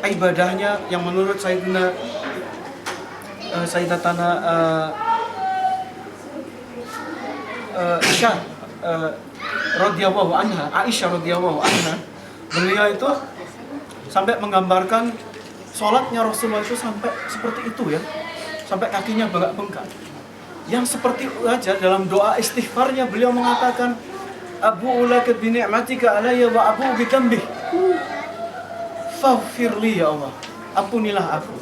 ibadahnya yang menurut Sayyidatana radhiyallahu anha, Aisyah radhiyallahu anha, beliau itu sampai menggambarkan sholatnya Rasulullah itu sampai seperti itu ya, sampai kakinya bengkak-bengkak. Yang seperti itu aja dalam doa istighfarnya beliau mengatakan abu'u laka bi ni'matika alayya wa abu'u bi dhanbi faghfirli ya Allah, ampunilah aku.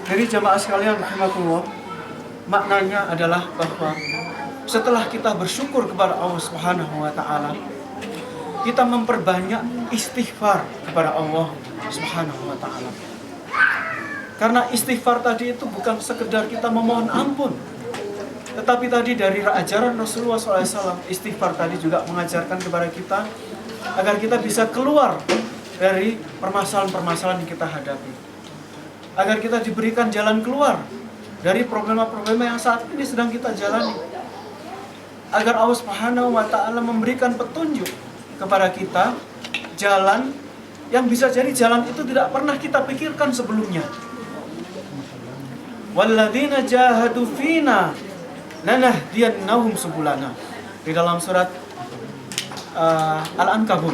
Jadi jamaah sekalian rahimakumullah, maknanya adalah bahwa setelah kita bersyukur kepada Allah Subhanahu wa taala, kita memperbanyak istighfar kepada Allah Subhanahu wa taala. Karena istighfar tadi itu bukan sekedar kita memohon ampun, tetapi tadi dari ajaran Rasulullah SAW, istighfar tadi juga mengajarkan kepada kita agar kita bisa keluar dari permasalahan-permasalahan yang kita hadapi, agar kita diberikan jalan keluar dari problema-problema yang saat ini sedang kita jalani, agar Allah Subhanahu wa taala memberikan petunjuk kepada kita jalan yang bisa jadi jalan itu tidak pernah kita pikirkan sebelumnya. Walladzina jahadu fina lanahdiyannahum subulana, di dalam surat Al-Ankabut.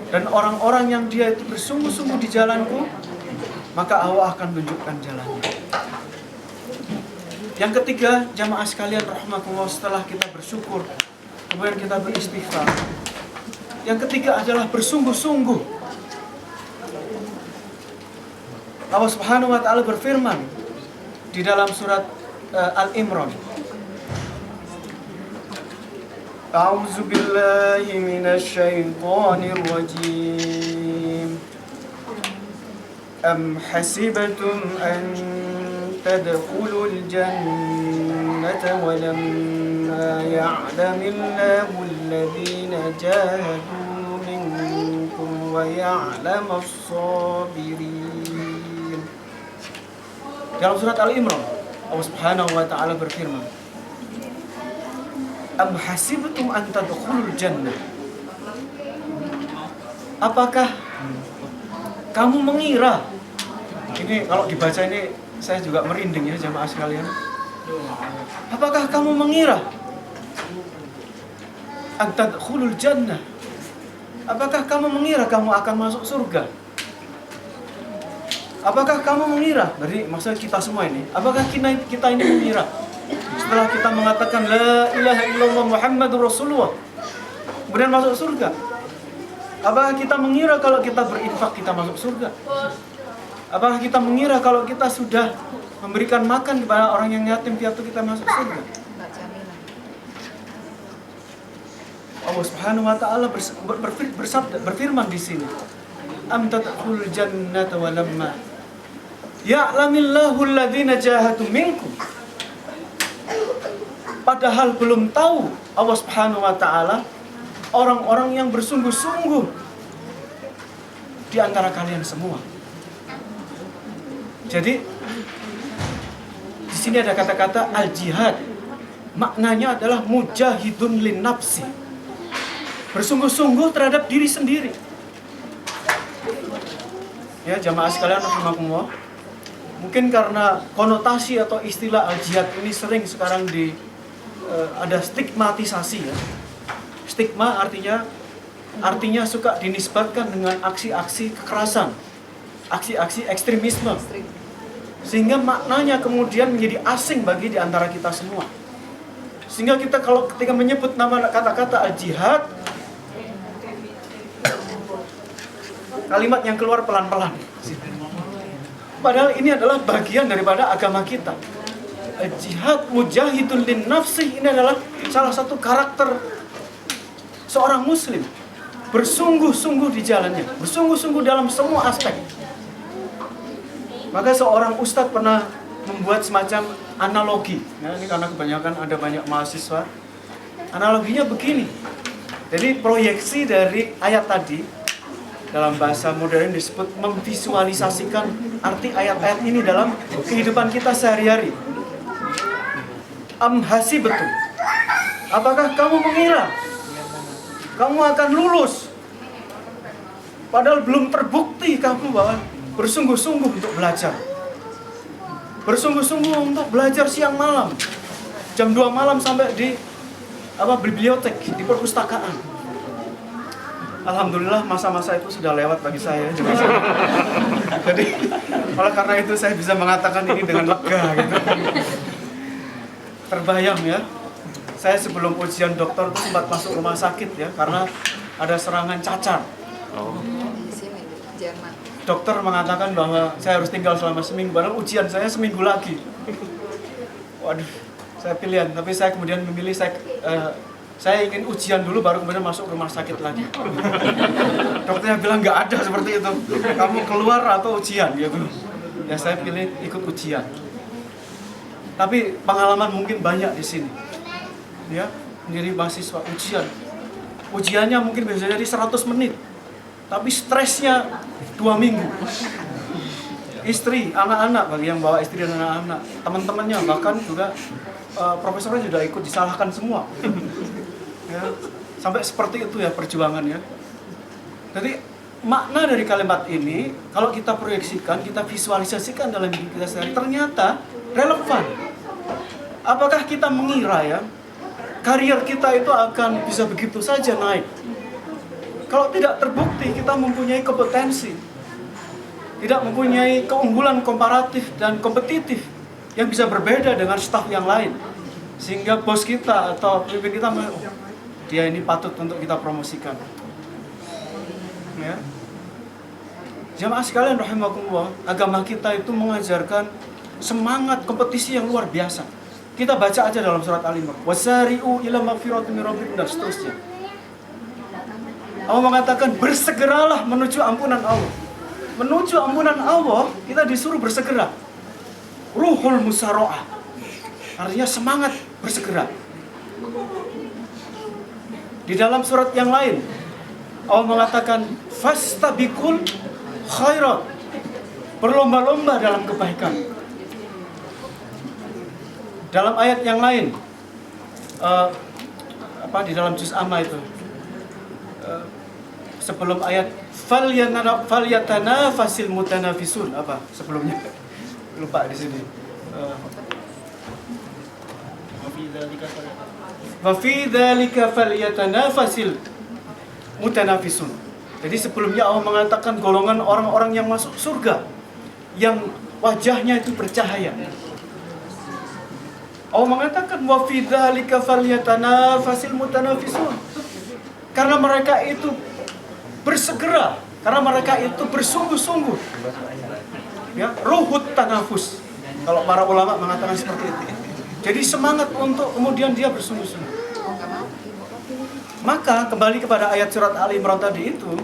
Dan orang-orang yang dia itu bersungguh-sungguh di jalanku, maka Allah akan tunjukkan jalannya. Yang ketiga, jamaah sekalian rahimakumullah, setelah kita bersyukur, kemudian kita beristighfar, yang ketiga adalah bersungguh-sungguh. Allah Subhanahu wa taala berfirman di dalam surat Al-Imran, A'udzu billahi minasy syaithanir rajim. Am hasibatum an tadkhulul jannata wa lamma يعلم الله الذين جاهدوا منكم ويعلم الصابرين. Dalam surat Al-Imran, Allah Subhanahu wa taala berfirman, Am hasibtum an tadkhulul jannah? Apakah kamu mengira? Ini kalau dibaca ini saya juga merinding ya jamaah sekalian. Apakah kamu mengira an tadkhulul jannah? Apakah kamu mengira kamu akan masuk surga? Apakah kamu mengira? Berarti maksudnya kita semua ini. Apakah kita ini mengira setelah kita mengatakan la ilaha illallah Muhammadur Rasulullah kemudian masuk surga? Apakah kita mengira kalau kita berinfak kita masuk surga? Apakah kita mengira kalau kita sudah memberikan makan kepada orang yang yatim piatu kita masuk surga? Allah Subhanahu wa taala berfirman di sini, Am tadkhulul jannata wa lamma ya'lamillahu alladhina jahadu minkum. Padahal belum tahu Allah Subhanahu wa taala orang-orang yang bersungguh-sungguh di antara kalian semua. Jadi di sini ada kata-kata al-jihad. Maknanya adalah mujahidun lin nafsi. Bersungguh-sungguh terhadap diri sendiri. Ya, jamaah sekalian rahimakumullah. Mungkin karena konotasi atau istilah al-jihad ini sering sekarang ada stigmatisasi ya. Stigma artinya suka dinisbatkan dengan aksi-aksi kekerasan, aksi-aksi ekstremisme, sehingga maknanya kemudian menjadi asing bagi di antara kita semua. Sehingga kita ketika menyebut nama kata-kata al-jihad, kalimat yang keluar pelan-pelan. Padahal ini adalah bagian daripada agama kita. Al-jihad mujahidun lin nafsi ini adalah salah satu karakter seorang muslim, bersungguh-sungguh di jalannya, bersungguh-sungguh dalam semua aspek. Maka seorang ustadz pernah membuat semacam analogi. Nah, ini karena kebanyakan ada banyak mahasiswa. Analoginya begini. Jadi proyeksi dari ayat tadi dalam bahasa modern disebut memvisualisasikan arti ayat-ayat ini dalam kehidupan kita sehari-hari. Am hasibtum? Apakah kamu mengira kamu akan lulus? Padahal belum terbukti kamu bahwa bersungguh-sungguh untuk belajar. Bersungguh-sungguh untuk belajar siang malam. Jam 2 malam sampai di bibliotek, di perpustakaan. Alhamdulillah masa-masa itu sudah lewat bagi saya. Jadi oleh karena itu saya bisa mengatakan ini dengan lega gitu. Terbayang ya. Saya sebelum ujian dokter itu sempat masuk rumah sakit ya karena ada serangan cacar. Di sini, Jerman. Dokter mengatakan bahwa saya harus tinggal selama seminggu, padahal ujian saya seminggu lagi. Waduh, saya pilihan, tapi saya kemudian memilih saya ingin ujian dulu baru kemudian masuk rumah sakit lagi. Dokternya bilang nggak ada seperti itu. Kamu keluar atau ujian gitu. Ya saya pilih ikut ujian. Tapi pengalaman mungkin banyak di sini. Ya, menjadi mahasiswa ujian. Ujiannya mungkin bisa jadi 100 menit. Tapi stresnya 2 minggu. Istri, anak-anak, bagi yang bawa istri dan anak-anak, teman-temannya, bahkan juga profesornya sudah ikut disalahkan semua. Ya, sampai seperti itu ya perjuangannya. Jadi makna dari kalimat ini kalau kita proyeksikan, kita visualisasikan dalam hidup kita sehari, ternyata relevan. Apakah kita mengira ya karier kita itu akan bisa begitu saja naik? Kalau tidak terbukti kita mempunyai kompetensi, tidak mempunyai keunggulan komparatif dan kompetitif yang bisa berbeda dengan staf yang lain, sehingga bos kita atau pemimpin kita dia ini patut untuk kita promosikan. Ya. Jamaah sekalian rahimakumullah, agama kita itu mengajarkan semangat kompetisi yang luar biasa. Kita baca aja dalam surat Al-Imran, wasari'u ila magfiratin min rabbikum dan seterusnya. Allah mengatakan bersegeralah menuju ampunan Allah. Menuju ampunan Allah kita disuruh bersegera. Ruhul musara'ah, artinya semangat bersegera. Di dalam surat yang lain Allah mengatakan fastabiqul khairat, berlomba-lomba dalam kebaikan. Dalam ayat yang lain di dalam juz amma itu sebelum ayat falyatanafasil mutanafisun, apa sebelumnya lupa di sini. Wa fi dzalika falyatanafasil mutanafisun. Jadi sebelumnya Allah mengatakan golongan orang-orang yang masuk surga yang wajahnya itu bercahaya. Allah mengatakan wa fi dzalika falyatanafasil mutanafisun. Karena mereka itu bersegera, karena mereka itu bersungguh-sungguh. Ya, ruhut tanafus. Kalau para ulama mengatakan seperti itu. Jadi semangat untuk kemudian dia bersungguh-sungguh. Maka kembali kepada ayat surat Ali Imran tadi itu,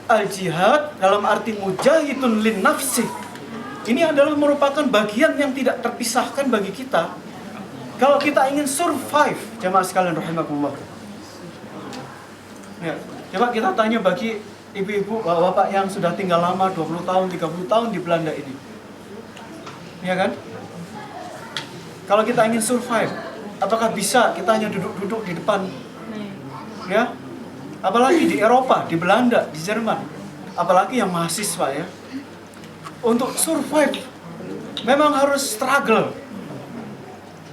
al-jihad dalam arti mujahidun lin nafsi. Ini adalah merupakan bagian yang tidak terpisahkan bagi kita. Kalau kita ingin survive, jamaah sekalian rahimakumullah. Ya, coba kita tanya bagi ibu-ibu, bapak yang sudah tinggal lama 20 tahun, 30 tahun di Belanda ini. Ya kan? Kalau kita ingin survive, apakah bisa kita hanya duduk-duduk di depan? Ya, apalagi di Eropa, di Belanda, di Jerman, apalagi yang mahasiswa ya, untuk survive memang harus struggle,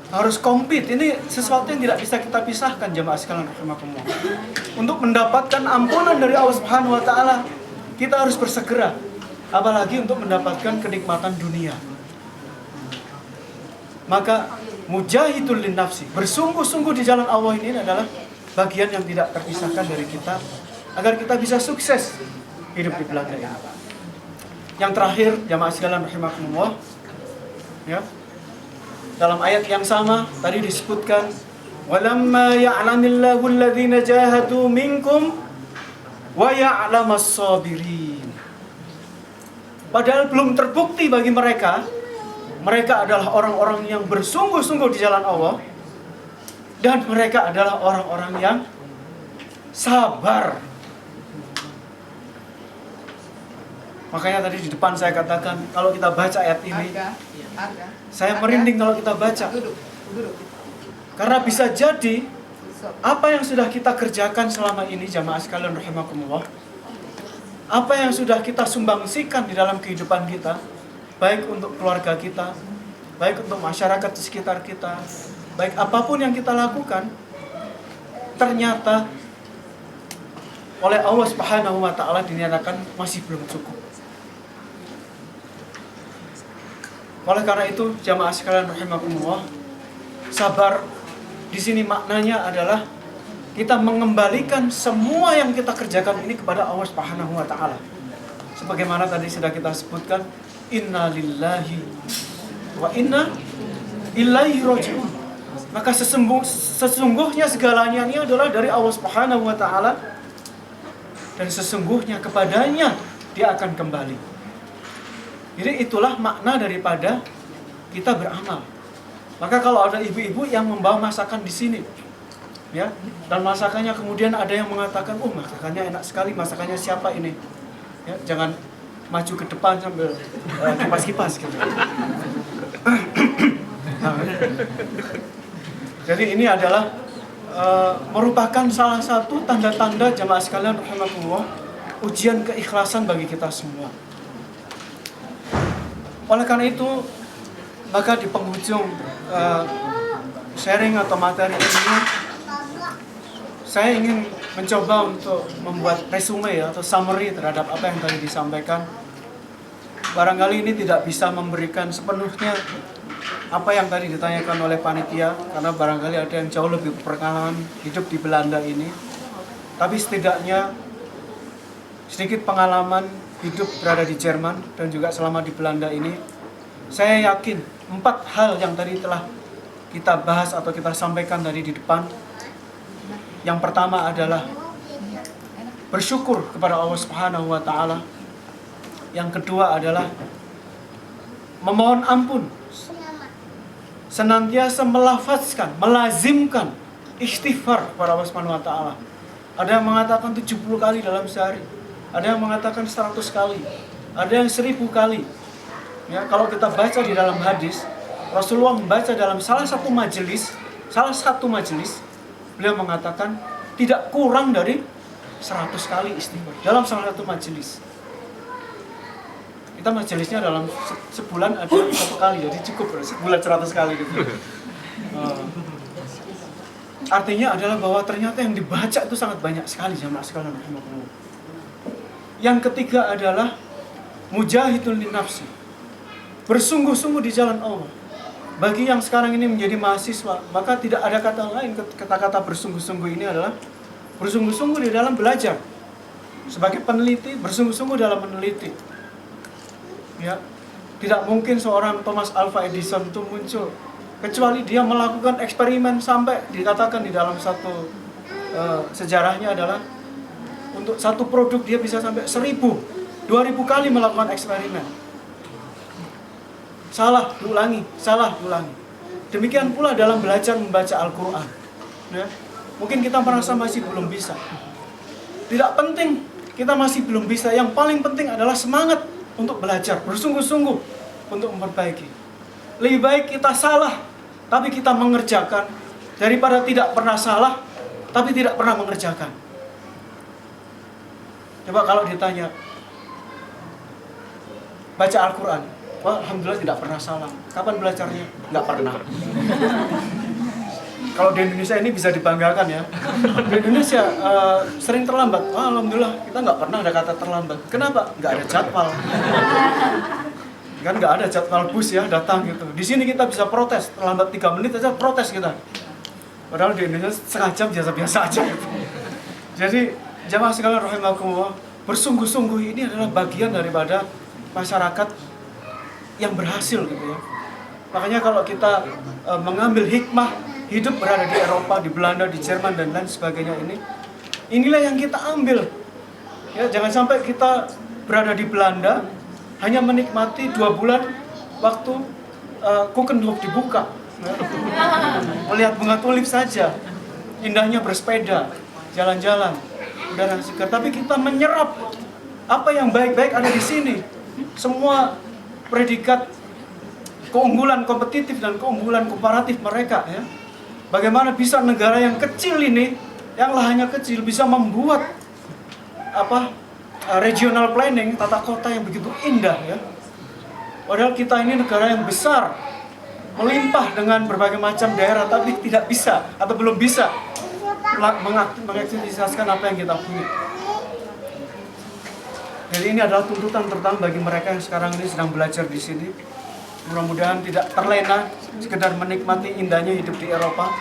harus compete. Ini sesuatu yang tidak bisa kita pisahkan, jamaah sekalian rahimakumullah. Untuk mendapatkan ampunan dari Allah Subhanahu wa taala, kita harus bersegera, apalagi untuk mendapatkan kenikmatan dunia. Maka mujahidul lin nafsi, bersungguh-sungguh di jalan Allah ini adalah bagian yang tidak terpisahkan dari kita agar kita bisa sukses hidup di Belanda ini. Yang terakhir, jamaah sekalian rahimakumullah, ya. Dalam ayat yang sama tadi disebutkan walamma ya'lamillahu alladhina jahadu minkum wa ya'lamas sabirin. Padahal belum terbukti bagi mereka adalah orang-orang yang bersungguh-sungguh di jalan Allah, dan mereka adalah orang-orang yang sabar. Makanya tadi di depan saya katakan, kalau kita baca ayat ini, saya merinding kalau kita baca. Karena bisa jadi apa yang sudah kita kerjakan selama ini, jamaah sekalian rahimakumullah, apa yang sudah kita sumbangsikan di dalam kehidupan kita, baik untuk keluarga kita, baik untuk masyarakat di sekitar kita, baik apapun yang kita lakukan, ternyata oleh Allah Subhanahu wa taala dinyatakan masih belum cukup. Oleh karena itu, jamaah sekalian rahimakumullah, sabar di sini maknanya adalah kita mengembalikan semua yang kita kerjakan ini kepada Allah Subhanahu wa taala. Sebagaimana tadi sudah kita sebutkan, inna lillahi wa inna ilaihi raji'un. Maka sesungguhnya segalanya ini adalah dari Allah Subhanahu wa taala, dan sesungguhnya kepadanya dia akan kembali. Jadi itulah makna daripada kita beramal. Maka kalau ada ibu-ibu yang membawa masakan di sini, ya, dan masakannya kemudian ada yang mengatakan, oh masakannya enak sekali, masakannya siapa ini? Ya, jangan maju ke depan sambil kipas-kipas gitu. Jadi ini adalah merupakan salah satu tanda-tanda, jamaah sekalian rahimakumullah, ujian keikhlasan bagi kita semua. Oleh karena itu, maka di penghujung sharing atau materi ini, saya ingin mencoba untuk membuat resume atau summary terhadap apa yang tadi disampaikan. Barangkali ini tidak bisa memberikan sepenuhnya apa yang tadi ditanyakan oleh panitia, karena barangkali ada yang jauh lebih berpengalaman hidup di Belanda ini. Tapi setidaknya sedikit pengalaman hidup berada di Jerman dan juga selama di Belanda ini, saya yakin 4 hal yang tadi telah kita bahas atau kita sampaikan tadi di depan. Yang pertama adalah bersyukur kepada Allah Subhanahu wa taala. Yang kedua adalah memohon ampun senantiasa melafazkan, melazimkan istighfar kepada Allah Subhanahu wa taala. Ada yang mengatakan 70 kali dalam sehari, ada yang mengatakan 100 kali, ada yang 1000 kali. Ya, kalau kita baca di dalam hadis, Rasulullah membaca dalam salah satu majelis, beliau mengatakan tidak kurang dari 100 kali istighfar dalam salah satu majelis. Kita majelisnya dalam sebulan ada 1 kali, jadi cukup sebulan 100 kali gitu. Artinya adalah bahwa ternyata yang dibaca itu sangat banyak sekali jamaah sekalian. Yang ketiga adalah mujahidun li nafsi, bersungguh-sungguh di jalan Allah. Bagi yang sekarang ini menjadi mahasiswa, maka tidak ada kata lain, kata-kata bersungguh-sungguh ini adalah bersungguh-sungguh di dalam belajar. Sebagai peneliti, bersungguh-sungguh dalam meneliti. Ya, tidak mungkin seorang Thomas Alva Edison itu muncul kecuali dia melakukan eksperimen sampai dikatakan di dalam satu sejarahnya adalah untuk satu produk dia bisa sampai 1000, 2000 kali melakukan eksperimen. Salah diulangi. Demikian pula dalam belajar membaca Al-Quran. Ya, mungkin kita merasa masih belum bisa. Tidak penting kita masih belum bisa. Yang paling penting adalah semangat untuk belajar, bersungguh-sungguh untuk memperbaiki. Lebih baik kita salah, tapi kita mengerjakan, daripada tidak pernah salah, tapi tidak pernah mengerjakan. Coba kalau ditanya, baca Al-Quran, wah, alhamdulillah tidak pernah salah. Kapan belajarnya? Nggak pernah. Kalau di Indonesia ini bisa dibanggakan ya. Di Indonesia sering terlambat. Wah, alhamdulillah kita nggak pernah ada kata terlambat. Kenapa? Nggak ada jadwal. Kan nggak ada jadwal bus ya datang gitu. Di sini kita bisa protes, terlambat 3 menit aja protes kita. Padahal di Indonesia setengah jam biasa-biasa aja gitu. Jadi jamaah sekalian rahimakumullah, bersungguh-sungguh ini adalah bagian daripada masyarakat yang berhasil gitu ya. Makanya kalau kita mengambil hikmah hidup berada di Eropa, di Belanda, di Jerman dan lain sebagainya inilah yang kita ambil. Ya, jangan sampai kita berada di Belanda hanya menikmati 2 bulan waktu Keukenhof dibuka. Ya. Melihat bunga tulip saja, indahnya bersepeda, jalan-jalan, udara segar. Tapi kita menyerap apa yang baik-baik ada di sini. Semua predikat keunggulan kompetitif dan keunggulan komparatif mereka ya. Bagaimana bisa negara yang kecil ini, yang lahannya kecil, bisa membuat regional planning, tata kota yang begitu indah ya. Padahal kita ini negara yang besar, melimpah dengan berbagai macam daerah, tapi tidak bisa atau belum bisa mengaktualisasikan apa yang kita punya. Jadi ini adalah tuntutan terutama bagi mereka yang sekarang ini sedang belajar di sini. Mudah-mudahan tidak terlena sekedar menikmati indahnya hidup di Eropa,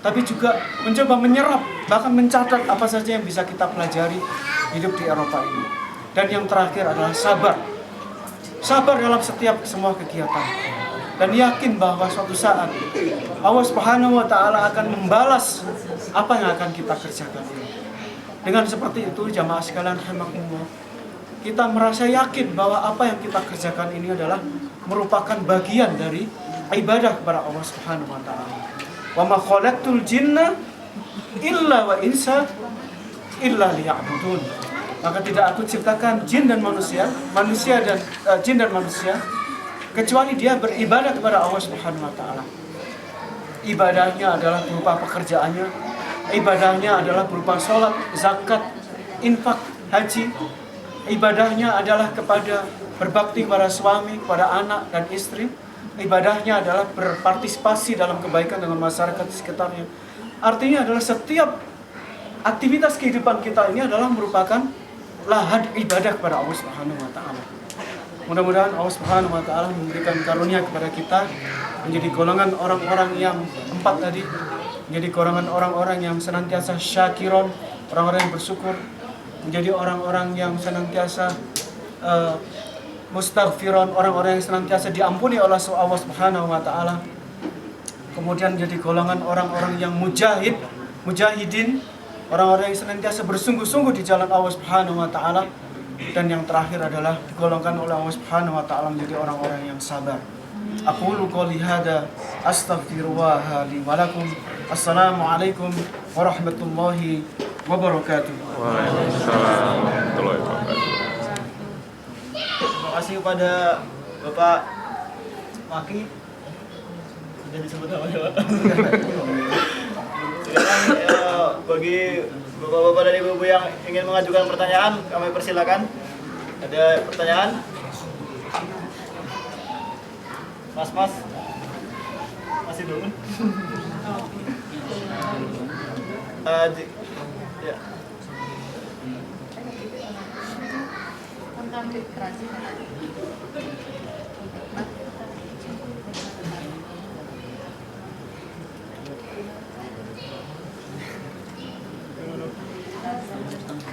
tapi juga mencoba menyerap, bahkan mencatat apa saja yang bisa kita pelajari hidup di Eropa ini. Dan yang terakhir adalah sabar. Sabar dalam setiap semua kegiatan. Dan yakin bahwa suatu saat Allah Subhanahu wa taala akan membalas apa yang akan kita kerjakan. Dengan seperti itu jamaah sekalian rahimakumullah, kita merasa yakin bahwa apa yang kita kerjakan ini adalah merupakan bagian dari ibadah kepada Allah Subhanahu wa taala. Wa ma khalaqtul jinna illa wa insa illa liya'budun. Maka tidak aku ciptakan jin dan manusia kecuali dia beribadah kepada Allah Subhanahu wa taala. Ibadahnya adalah berupa pekerjaannya, ibadahnya adalah berupa sholat, zakat, infak, haji. Ibadahnya adalah kepada berbakti kepada suami, kepada anak dan istri. Ibadahnya adalah berpartisipasi dalam kebaikan dengan masyarakat di sekitarnya. Artinya adalah setiap aktivitas kehidupan kita ini adalah merupakan lahan ibadah kepada Allah Subhanahu wa taala. Mudah-mudahan Allah Subhanahu wa taala memberikan karunia kepada kita menjadi golongan orang-orang yang 4 tadi, menjadi golongan orang-orang yang senantiasa syakiron, orang-orang yang bersyukur, menjadi orang-orang yang senantiasa mustaghfiron, orang-orang yang senantiasa diampuni oleh Allah Subhanahu wa taala. Kemudian menjadi golongan orang-orang yang mujahidin, orang-orang yang senantiasa bersungguh-sungguh di jalan Allah Subhanahu wa taala. Dan yang terakhir adalah digolongkan oleh Allah Subhanahu wa taala menjadi orang-orang yang sabar. Aqulu qouli hadza astaghfirullah li wa lakum. Assalamualaikum warahmatullahi wabarakatuh. Waalaikumsalam warahmatullahi wabarakatuh. Terima kasih kepada Bapak Maki. Sudah disebut namanya, Pak. Sekarang bagi bapak-bapak dan ibu-ibu yang ingin mengajukan pertanyaan, kami persilakan. Ada pertanyaan? Mas, masih belum? Ya.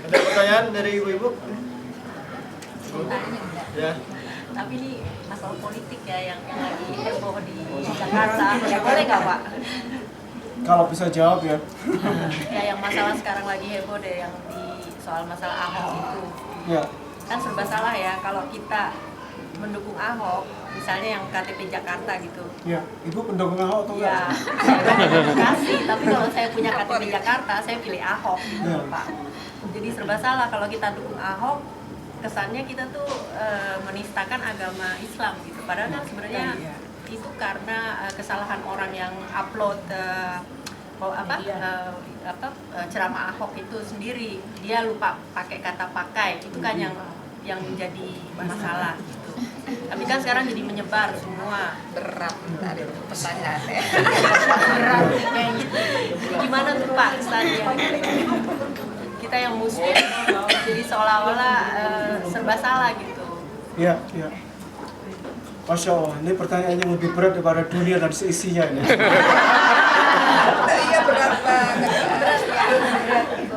Ada pertanyaan dari ibu-ibu? Ya. Tapi ini masalah politik ya yang lagi heboh di Jakarta. Ya boleh nggak Pak? Kalau bisa jawab ya. Ya yang masalah sekarang lagi heboh deh yang di soal masalah Ahok itu. Ya. Kan serba salah ya kalau kita mendukung Ahok, misalnya yang KTP Jakarta gitu. Ya, Ibu pendukung Ahok atau enggak? Ya, saya kasih. Tapi kalau saya punya KTP Jakarta, saya pilih Ahok gitu Ya. Pak. Jadi serba salah kalau kita dukung Ahok, kesannya kita tuh menistakan agama Islam gitu. Padahal kan sebenarnya itu karena kesalahan orang yang upload ceramah Ahok itu sendiri. Dia lupa pakai kata pakai. Itu kan yang menjadi masalah gitu. Tapi kan sekarang jadi menyebar semua. Berat tadi pertanyaannya. Berat kayak gitu. Gimana tuh Pak kesannya? Kita yang muslim jadi seolah-olah serba salah gitu. Ya, ya. Masya Allah, ini pertanyaan yang lebih berat daripada dunia dan seisinya ini. Iya berat banget.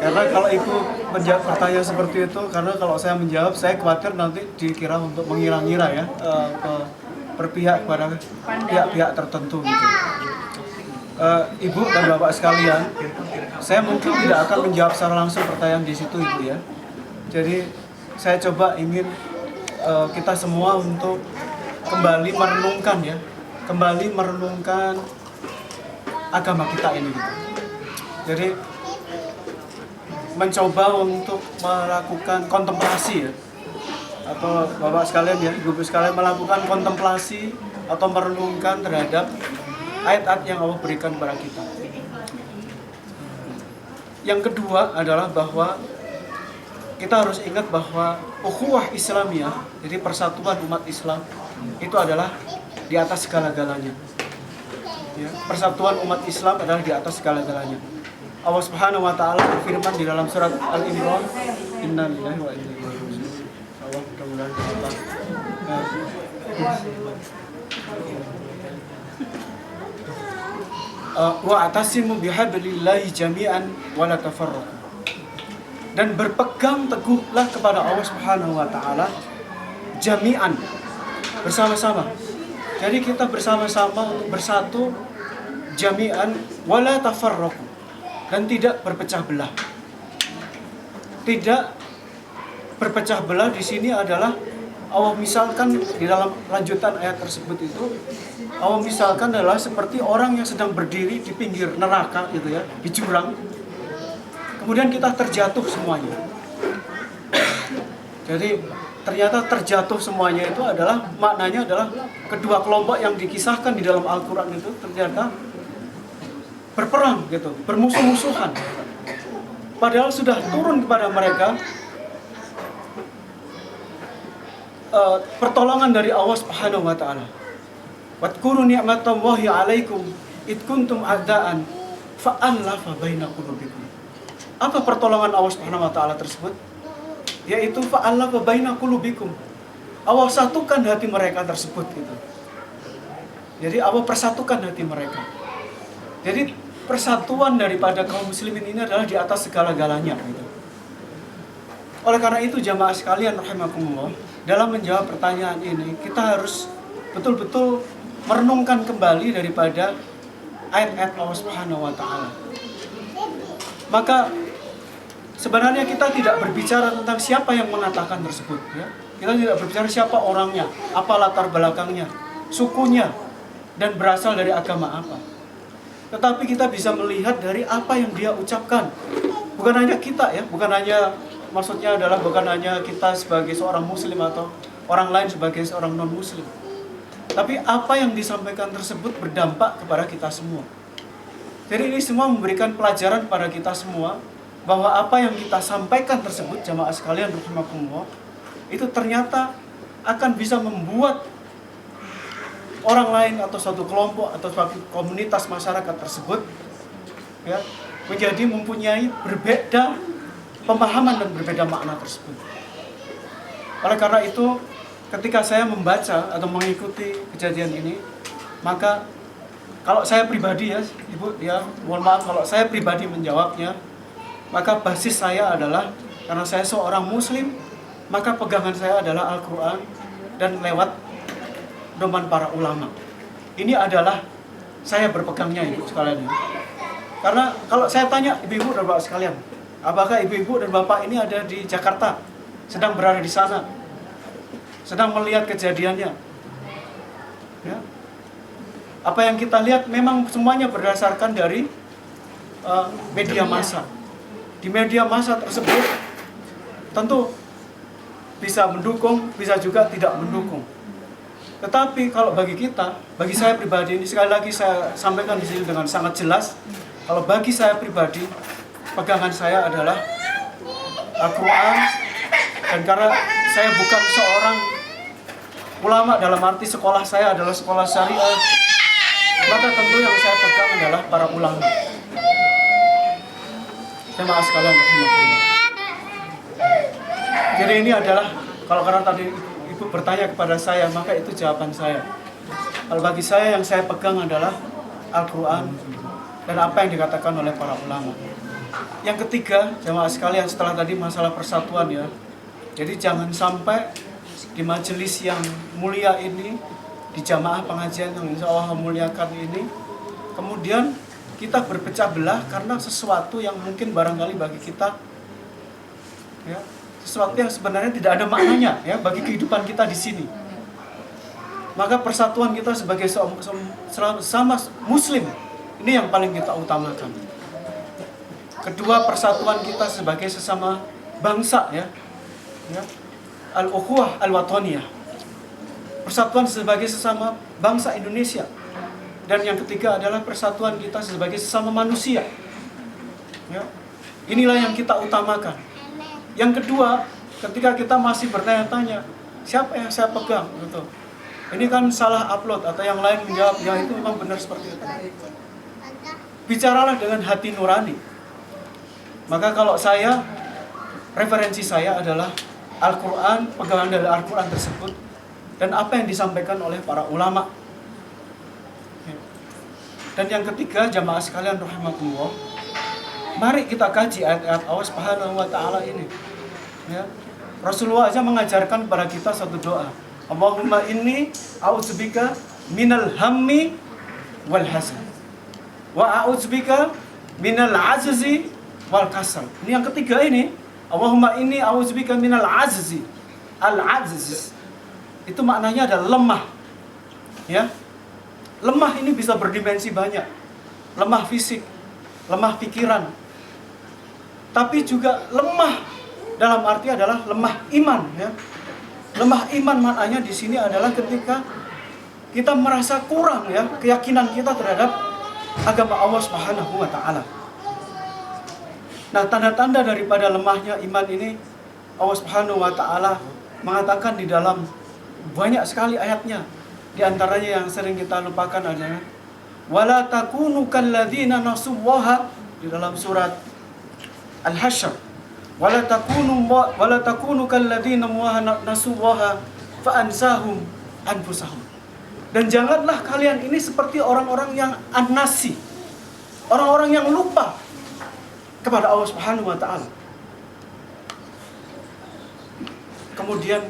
Karena kalau Ibu menjawab pertanyaan seperti itu, karena kalau saya menjawab, saya khawatir nanti dikira untuk mengira-ngira ya, berpihak kepada pihak-pihak tertentu gitu. Ibu dan Bapak sekalian, saya mungkin tidak akan menjawab secara langsung pertanyaan di situ Ibu ya. Jadi saya coba ingin kita semua untuk kembali merenungkan ya, kembali merenungkan agama kita ini gitu. Jadi mencoba untuk melakukan kontemplasi ya, atau Bapak sekalian ya, Ibu sekalian melakukan kontemplasi atau merenungkan terhadap ayat-ayat yang Allah berikan kepada kita. Yang kedua adalah bahwa kita harus ingat bahwa ukhuwah Islamiyah, jadi persatuan umat Islam itu adalah di atas segala-galanya. Ya, persatuan umat Islam adalah di atas segala-galanya. Allah Subhanahu wa taala berfirman di dalam surat Al-Imran, "Innalillahi wa inna ilaihi raji'un." Allah mudah-mudahan kita wa atasimu bihablillahi jami'an wa la tafarraqu. Dan berpegang teguhlah kepada Allah Subhanahu wa taala jami'an, bersama-sama. Jadi kita bersama-sama untuk bersatu jami'an wa la tafarraqu, dan tidak berpecah belah. Tidak berpecah belah di sini adalah Allah misalkan di dalam lanjutan ayat tersebut itu, Allah misalkan adalah seperti orang yang sedang berdiri di pinggir neraka gitu ya, di jurang. Kemudian kita terjatuh semuanya. Jadi ternyata terjatuh semuanya itu adalah maknanya adalah kedua kelompok yang dikisahkan di dalam Al-Qur'an itu ternyata berperang gitu, bermusuh-musuhan. Padahal sudah turun kepada mereka pertolongan dari Allah Subhanahu wa taala. Wadhkuru ni'matallahi 'alaikum id kuntum a'daan fa'alafa baina qulubikum. Apa pertolongan Allah Subhanahu wa taala tersebut? Yaitu fa'alafa baina qulubikum. Allah satukan hati mereka tersebut gitu. Jadi Allah persatukan hati mereka. Jadi persatuan daripada kaum muslimin ini adalah di atas segala-galanya gitu. Oleh karena itu jamaah sekalian rahimakumullah, dalam menjawab pertanyaan ini kita harus betul-betul merenungkan kembali daripada ayat-ayat Allah Subhanahu wa taala. Maka sebenarnya kita tidak berbicara tentang siapa yang mengatakan tersebut ya. Kita tidak berbicara siapa orangnya, apa latar belakangnya. sukunya, dan berasal dari agama apa. Tetapi kita bisa melihat dari apa yang dia ucapkan. Bukan hanya kita ya, bukan hanya kita sebagai seorang muslim atau orang lain sebagai seorang non-muslim. Tapi apa yang disampaikan tersebut berdampak kepada kita semua. Jadi ini semua memberikan pelajaran pada kita semua bahwa apa yang kita sampaikan tersebut, jamaah sekalian rahimakumullah, itu ternyata akan bisa membuat orang lain atau suatu kelompok atau suatu komunitas masyarakat tersebut ya, menjadi mempunyai berbeda pemahaman dan berbeda makna tersebut. Oleh karena itu, ketika saya membaca atau mengikuti kejadian ini, maka kalau saya pribadi ya, Ibu ya, mohon maaf kalau saya pribadi menjawabnya, maka basis saya adalah karena saya seorang muslim, maka pegangan saya adalah Al-Quran dan lewat doman para ulama. Ini adalah saya berpegangnya, Ibu sekalian. Karena kalau saya tanya ibu-ibu dan bapak sekalian, apakah ibu-ibu dan bapak ini ada di Jakarta, sedang berada di sana, sedang melihat kejadiannya? Ya. Apa yang kita lihat memang semuanya berdasarkan dari media massa. Di media massa tersebut tentu bisa mendukung, bisa juga tidak mendukung. Tetapi kalau bagi kita, bagi saya pribadi, ini sekali lagi saya sampaikan di sini dengan sangat jelas, kalau bagi saya pribadi, pegangan saya adalah Al-Quran, dan karena saya bukan seorang ulama dalam arti sekolah saya adalah sekolah syariah, maka tentu yang saya pegang adalah para ulama. Jemaah sekalian, jadi ini adalah, kalau karena tadi Ibu bertanya kepada saya, maka itu jawaban saya. Kalau bagi saya yang saya pegang adalah Al-Quran dan apa yang dikatakan oleh para ulama. Yang ketiga, jemaah sekalian, setelah tadi masalah persatuan ya, jadi jangan sampai di majelis yang mulia ini, di jamaah pengajian yang insya Allah memuliakan ini, kemudian kita berpecah belah karena sesuatu yang mungkin barangkali bagi kita ya, sesuatu yang sebenarnya tidak ada maknanya ya bagi kehidupan kita di sini. Maka persatuan kita sebagai sama muslim ini yang paling kita utamakan. Kedua, persatuan kita sebagai sesama bangsa ya. Al-ukhuwah al-wataniyah. Persatuan sebagai sesama bangsa Indonesia. Dan yang ketiga adalah persatuan kita sebagai sesama manusia. Ya. Inilah yang kita utamakan. Yang kedua, ketika kita masih bertanya-tanya, siapa yang saya pegang? Gitu. Ini kan salah upload atau yang lain menjawab, ya itu memang benar seperti itu. Bicaralah dengan hati nurani. Maka kalau saya, referensi saya adalah Al-Quran, pegangan dari Al-Quran tersebut, dan apa yang disampaikan oleh para ulama. Dan yang ketiga, jamaah sekalian rahimakumullah, mari kita kaji ayat-ayat Allah Subhanahu wa taala ini. Ya. Rasulullah aja mengajarkan kepada kita satu doa. Allahumma inni a'udzubika minal hammi wal hazan. Wa a'udzubika minal ajzi wal kasal. Ini yang ketiga ini. Allahumma inni a'udzubika minal ajzi. Al-ajz itu maknanya adalah lemah. Ya. Lemah ini bisa berdimensi banyak. Lemah fisik, lemah pikiran. Tapi juga lemah dalam arti adalah lemah iman ya. Lemah iman maknanya di sini adalah ketika kita merasa kurang ya keyakinan kita terhadap agama Allah Subhanahu wa taala. Nah, tanda-tanda daripada lemahnya iman ini Allah Subhanahu wa taala mengatakan di dalam banyak sekali ayatnya. Di antaranya yang sering kita lupakan adalah wala takunu kalladzina nasullaha di dalam surat Al-Hasyr. Wala takunu kalladzina nasullaha fa ansahum anfusahum. Dan janganlah kalian ini seperti orang-orang yang an-nasi. Orang-orang yang lupa kepada Allah Subhanahu wa taala. Kemudian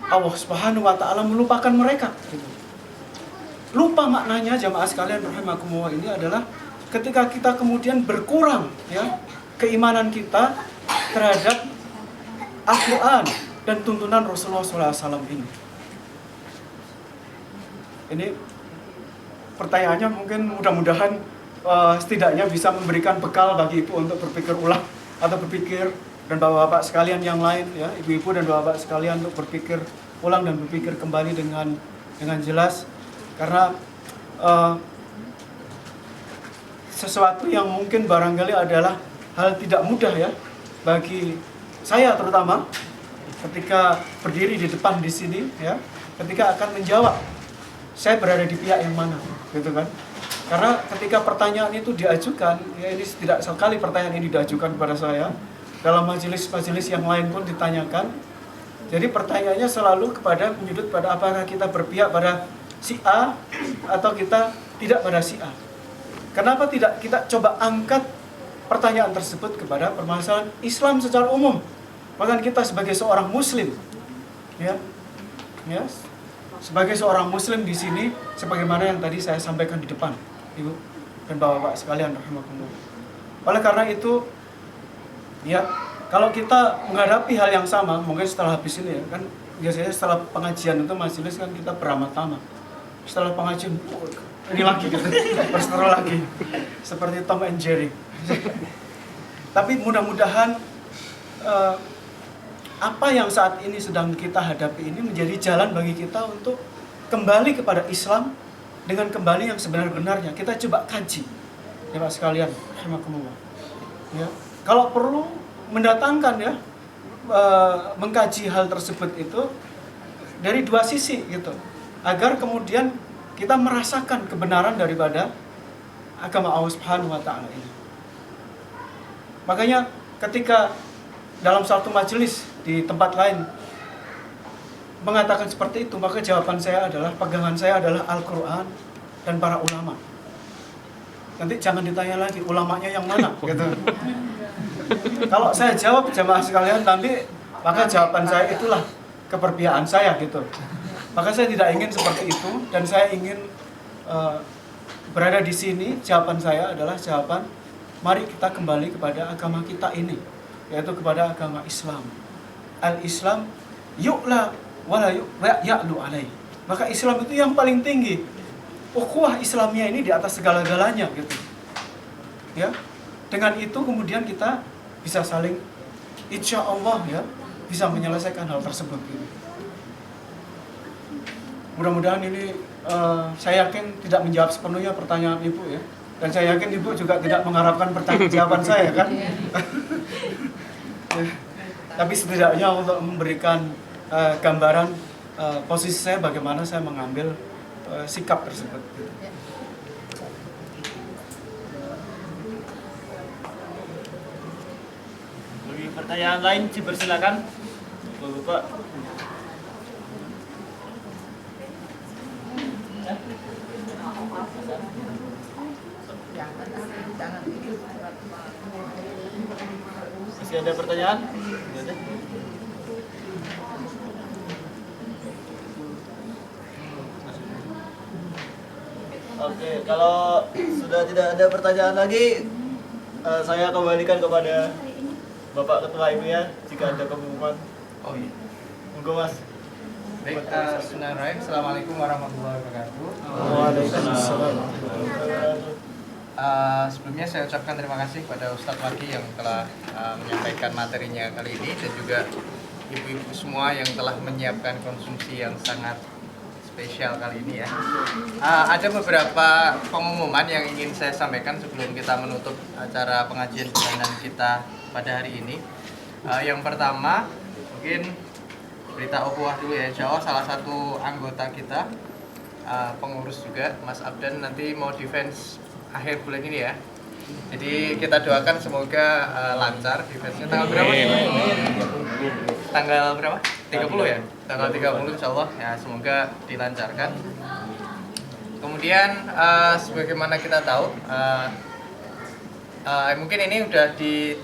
Allah Subhanahu wa taala melupakan mereka. Lupa maknanya jamaah sekalian rahimakumullah ini adalah ketika kita kemudian berkurang ya keimanan kita terhadap Al-Quran dan tuntunan Rasulullah SAW ini. ini pertanyaannya mungkin mudah-mudahan setidaknya bisa memberikan bekal bagi ibu untuk berpikir ulang atau berpikir, dan bapak-bapak sekalian yang lain ya, ibu-ibu dan bapak-bapak sekalian untuk berpikir ulang dan berpikir kembali dengan jelas, karena sesuatu yang mungkin barangkali adalah hal tidak mudah ya bagi saya terutama ketika berdiri di depan di sini ya, ketika akan menjawab saya berada di pihak yang mana gitu kan. Karena ketika pertanyaan itu diajukan ya, ini tidak sekali pertanyaan ini diajukan kepada saya, dalam majelis-majelis yang lain pun ditanyakan. Jadi pertanyaannya selalu menyudut pada apakah kita berpihak pada si A atau kita tidak pada si A. Kenapa tidak kita coba angkat pertanyaan tersebut kepada permasalahan Islam secara umum? Bahkan kita sebagai seorang Muslim, ya, sebagai seorang Muslim di sini, sebagaimana yang tadi saya sampaikan di depan, Ibu dan Bapak-bapak sekalian, rahimakumullah. Oleh karena itu, ya, kalau kita menghadapi hal yang sama, mungkin setelah habis ini ya, kan biasanya setelah pengajian itu majelis kan kita beramah-tamah. Setelah pengajian, ini lagi gitu, berseteru lagi, seperti Tom and Jerry. Tapi mudah-mudahan apa yang saat ini sedang kita hadapi ini menjadi jalan bagi kita untuk kembali kepada Islam dengan kembali yang sebenar-benarnya. Kita coba kaji, ya Pak sekalian, rahimakumullah. Ya, kalau perlu mendatangkan ya, mengkaji hal tersebut itu dari dua sisi gitu, agar kemudian kita merasakan kebenaran daripada agama Allah Subhanahu wa taala ini. Makanya ketika dalam satu majelis di tempat lain mengatakan seperti itu, maka jawaban saya adalah, pegangan saya adalah Al-Qur'an dan para ulama. Nanti jangan ditanya lagi ulamanya yang mana gitu. Kalau saya jawab jamaah sekalian nanti, maka jawaban saya itulah keberpihakan saya gitu. Maka saya tidak ingin seperti itu, dan saya ingin berada di sini. Jawaban saya adalah jawaban, mari kita kembali kepada agama kita ini, yaitu kepada agama Islam. Al-Islam yu'la wala ya'lu alaih. Maka Islam itu yang paling tinggi. Ukhuwah Islamnya ini di atas segala-galanya gitu. Ya. Dengan itu kemudian kita bisa saling, insya Allah ya, bisa menyelesaikan hal tersebut gitu. Mudah-mudahan ini saya yakin tidak menjawab sepenuhnya pertanyaan Ibu ya. Dan saya yakin Ibu juga tidak mengharapkan jawaban saya kan. Ya. Tapi setidaknya untuk memberikan gambaran posisi saya, bagaimana saya mengambil sikap tersebut. Bagi pertanyaan lain dipersilakan, Bapak. Masih ada pertanyaan? Ada? Oke, kalau sudah tidak ada pertanyaan lagi, saya kembalikan kepada Bapak Ketua Ibu ya, jika ada pengumuman. Oh iya. Monggo Mas. Baik, Bismillahirrahmanirrahim. Assalamualaikum warahmatullahi wabarakatuh. Waalaikumsalam. Sebelumnya saya ucapkan terima kasih kepada Ustadz Waki yang telah menyampaikan materinya kali ini, dan juga ibu-ibu semua yang telah menyiapkan konsumsi yang sangat spesial kali ini ya. Ada beberapa pengumuman yang ingin saya sampaikan sebelum kita menutup acara pengajian bulanan kita pada hari ini. Yang pertama, mungkin berita ukhuwah dulu ya. Insya Allah salah satu anggota kita, pengurus juga, Mas Abdan, nanti mau defense akhir bulan ini ya. Jadi kita doakan semoga lancar defense-nya. Tanggal berapa sih? Tanggal berapa? 30 ya? Tanggal 30 insya Allah ya, semoga dilancarkan. Kemudian sebagaimana kita tahu, mungkin ini udah di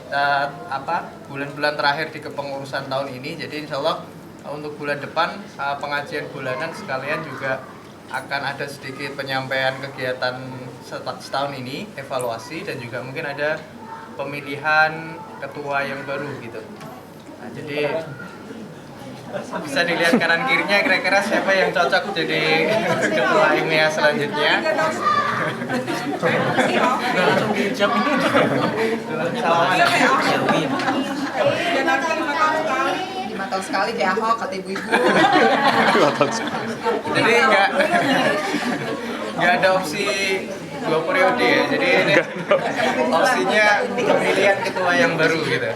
bulan-bulan terakhir di kepengurusan tahun ini. Jadi insya Allah untuk bulan depan pengajian bulanan sekalian juga akan ada sedikit penyampaian kegiatan setahun ini, evaluasi, dan juga mungkin ada pemilihan ketua yang baru gitu. Nah, jadi Bisa dilihat kanan kirinya kira-kira siapa yang cocok jadi ketua IMEA selanjutnya. Lima tahun sekali di Ahok kata ibu-ibu. Jadi nggak ada opsi 2 periode ya. Jadi ini opsinya pemilihan ketua yang baru gitu.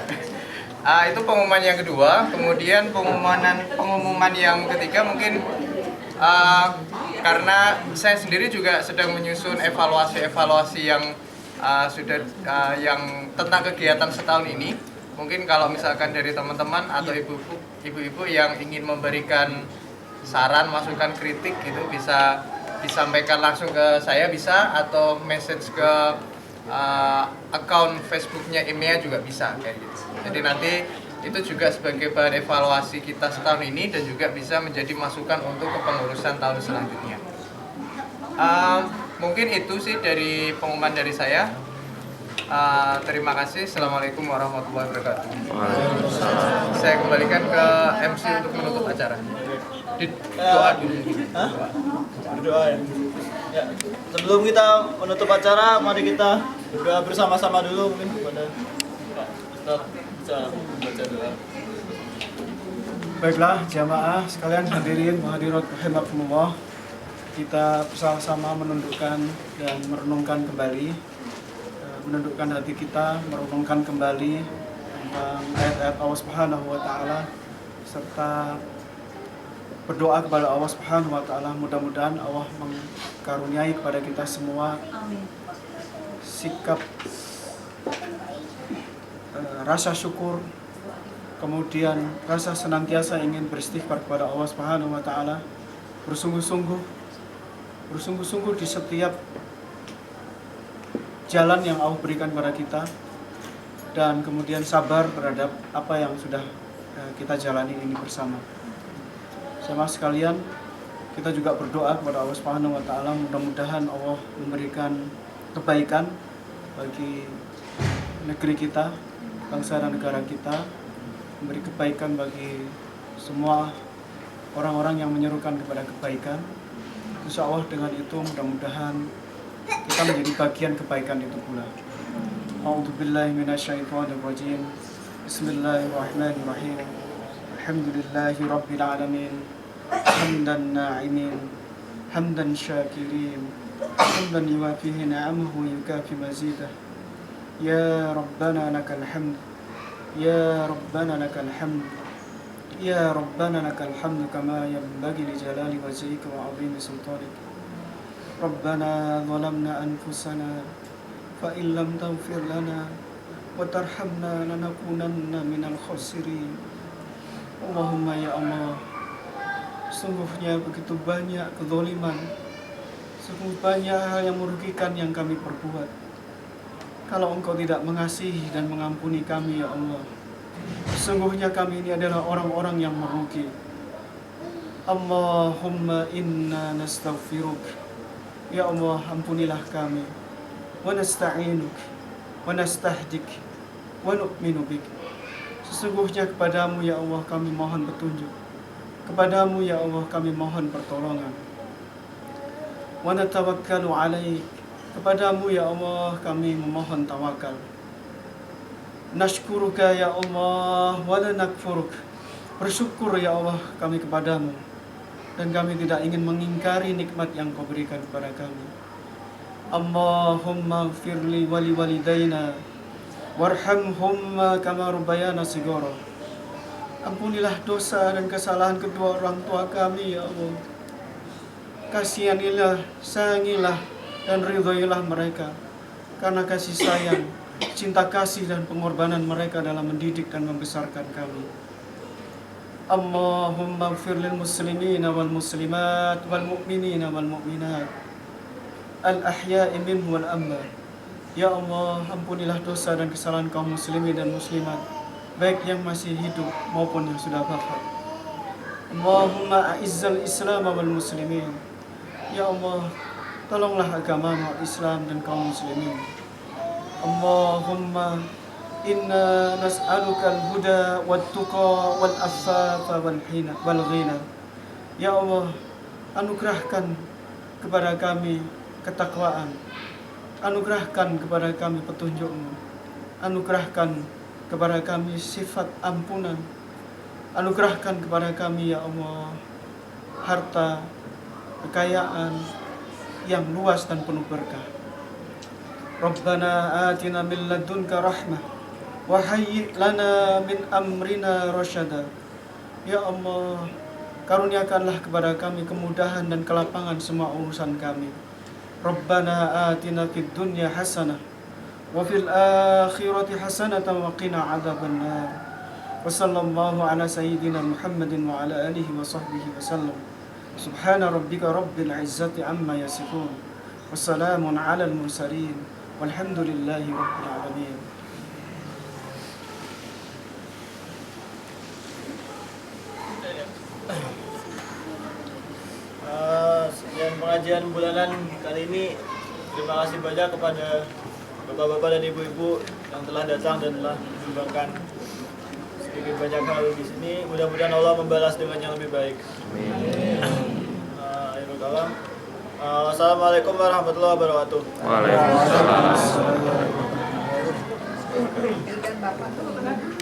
Itu pengumuman yang kedua. Kemudian pengumuman yang ketiga mungkin karena saya sendiri juga sedang menyusun evaluasi yang yang tentang kegiatan setahun ini. Mungkin kalau misalkan dari teman-teman atau ibu-ibu yang ingin memberikan saran, masukan, kritik gitu bisa disampaikan langsung ke saya bisa, atau message ke account Facebooknya IMEA juga bisa kayak gitu. Jadi nanti itu juga sebagai bahan evaluasi kita setahun ini dan juga bisa menjadi masukan untuk kepengurusan tahun selanjutnya. Mungkin itu sih dari pengumuman dari saya. Terima kasih. Assalamualaikum warahmatullahi wabarakatuh. Saya kembalikan ke MC untuk menutup acara. Doa dulu. Berdoa ya. Ya, sebelum kita menutup acara, mari kita berdoa bersama-sama dulu mungkin kepada Pak Ustadz bisa membaca doa. Baiklah jamaah sekalian hadirin hadirat rahimakumullah, kita bersama-sama menundukkan dan merenungkan kembali, menundukkan hati kita, merenungkan kembali tentang ayat-ayat Allah Subhanahu wa taala serta berdoa kepada Allah Subhanahu wa taala, mudah-mudahan Allah mengkaruniai kepada kita semua sikap rasa syukur, kemudian rasa senantiasa ingin beristighfar kepada Allah Subhanahu wa taala, bersungguh-sungguh di setiap jalan yang Allah berikan kepada kita, dan kemudian sabar terhadap apa yang sudah kita jalani ini bersama. Sama sekalian, kita juga berdoa kepada Allah Subhanahu wa taala, mudah-mudahan Allah memberikan kebaikan bagi negeri kita, bangsa dan negara kita, memberi kebaikan bagi semua orang-orang yang menyerukan kepada kebaikan. Insya Allah dengan itu mudah-mudahan kita menjadi bagian kebaikan itu pula. A'udzubillahi minasyaitonirrajim. Bismillahirrahmanirrahim. Alhamdulillahi rabbil alamin. Hamdan na'imin, hamdan syakirin, hamdan yuwafihi ni'amahu yukafi mazidah. Ya Rabbana lakal hamd, ya Rabbana lakal hamd, ya Rabbana lakal hamd kama yanbaghi li jalali wajhika wa 'azimi sultanik. Rabbana zalamna anfusana fa in lam taghfir lana wa tarhamna lanakunanna minal khasirin. Allahumma ya Allah, sungguhnya begitu banyak kezaliman, sungguh banyak hal yang merugikan yang kami perbuat. Kalau Engkau tidak mengasihi dan mengampuni kami ya Allah, sesungguhnya kami ini adalah orang-orang yang merugi. Allahumma inna nastaghfiruk, ya Allah ampunilah kami, wa nasta'inuk, wa nastahdik, wa nu'minu bik. Sesungguhnya kepadamu ya Allah kami mohon petunjuk, kepadamu ya Allah kami mohon pertolongan. Wa natawakkalu alaik, kepadamu ya Allah kami memohon tawakal. Nashkuruka ya Allah wa la nakfuruk, bersyukur ya Allah kami kepadamu, dan kami tidak ingin mengingkari nikmat yang Kau berikan kepada kami. Allahumma firli wali walidayna warhamhumma kama rabbayana shighara. Ampunilah dosa dan kesalahan kedua orang tua kami ya Allah. Kasihanilah, sayangilah dan ridhoilah mereka, karena kasih sayang, cinta kasih dan pengorbanan mereka dalam mendidik dan membesarkan kami. Allahumma ighfir lil muslimina wal muslimat wal mu'minina wal mu'minat al ahya'i minhum wal amwat. Ya Allah, ampunilah dosa dan kesalahan kaum muslimin dan muslimat, baik yang masih hidup maupun yang sudah wafat. Allahumma a'izzal Islam wal muslimin. Ya Allah, tolonglah agama Islam dan kaum muslimin. Allahumma Inna nas'aluka al-huda wat-tuqa wal-affafa wal-ghina. Ya Allah, anugerahkan kepada kami ketakwaan, anugerahkan kepada kami petunjuk-Mu, anugerahkan kepada kami sifat ampunan, anugerahkan kepada kami ya Allah harta, kekayaan yang luas dan penuh berkah. Rabbana atina min ladunka rahmah wa hayyi' lana min amrina rasyada. Ya Allah, karuniakanlah kepada kami kemudahan dan kelapangan semua urusan kami. Rabbana atina fid dunya hasanah wa fil akhirati hasanatan wa qina adzabannar. Wa sallallahu ala sayyidina Muhammadin wa ala alihi wa sahbihi wa sallam. Subhana rabbika rabbil izzati amma yasifun. Wassalamun ala al-mursalin. Walhamdulillahi rabbil alamin. Sekian pengajian bulanan kali ini. Terima kasih banyak kepada bapak-bapak dan ibu-ibu yang telah datang dan telah menyumbangkan sedikit banyak hal di sini. Mudah-mudahan Allah membalas dengan yang lebih baik. Assalamualaikum warahmatullahi wabarakatuh. Waalaikumsalam. Dan Bapak tuh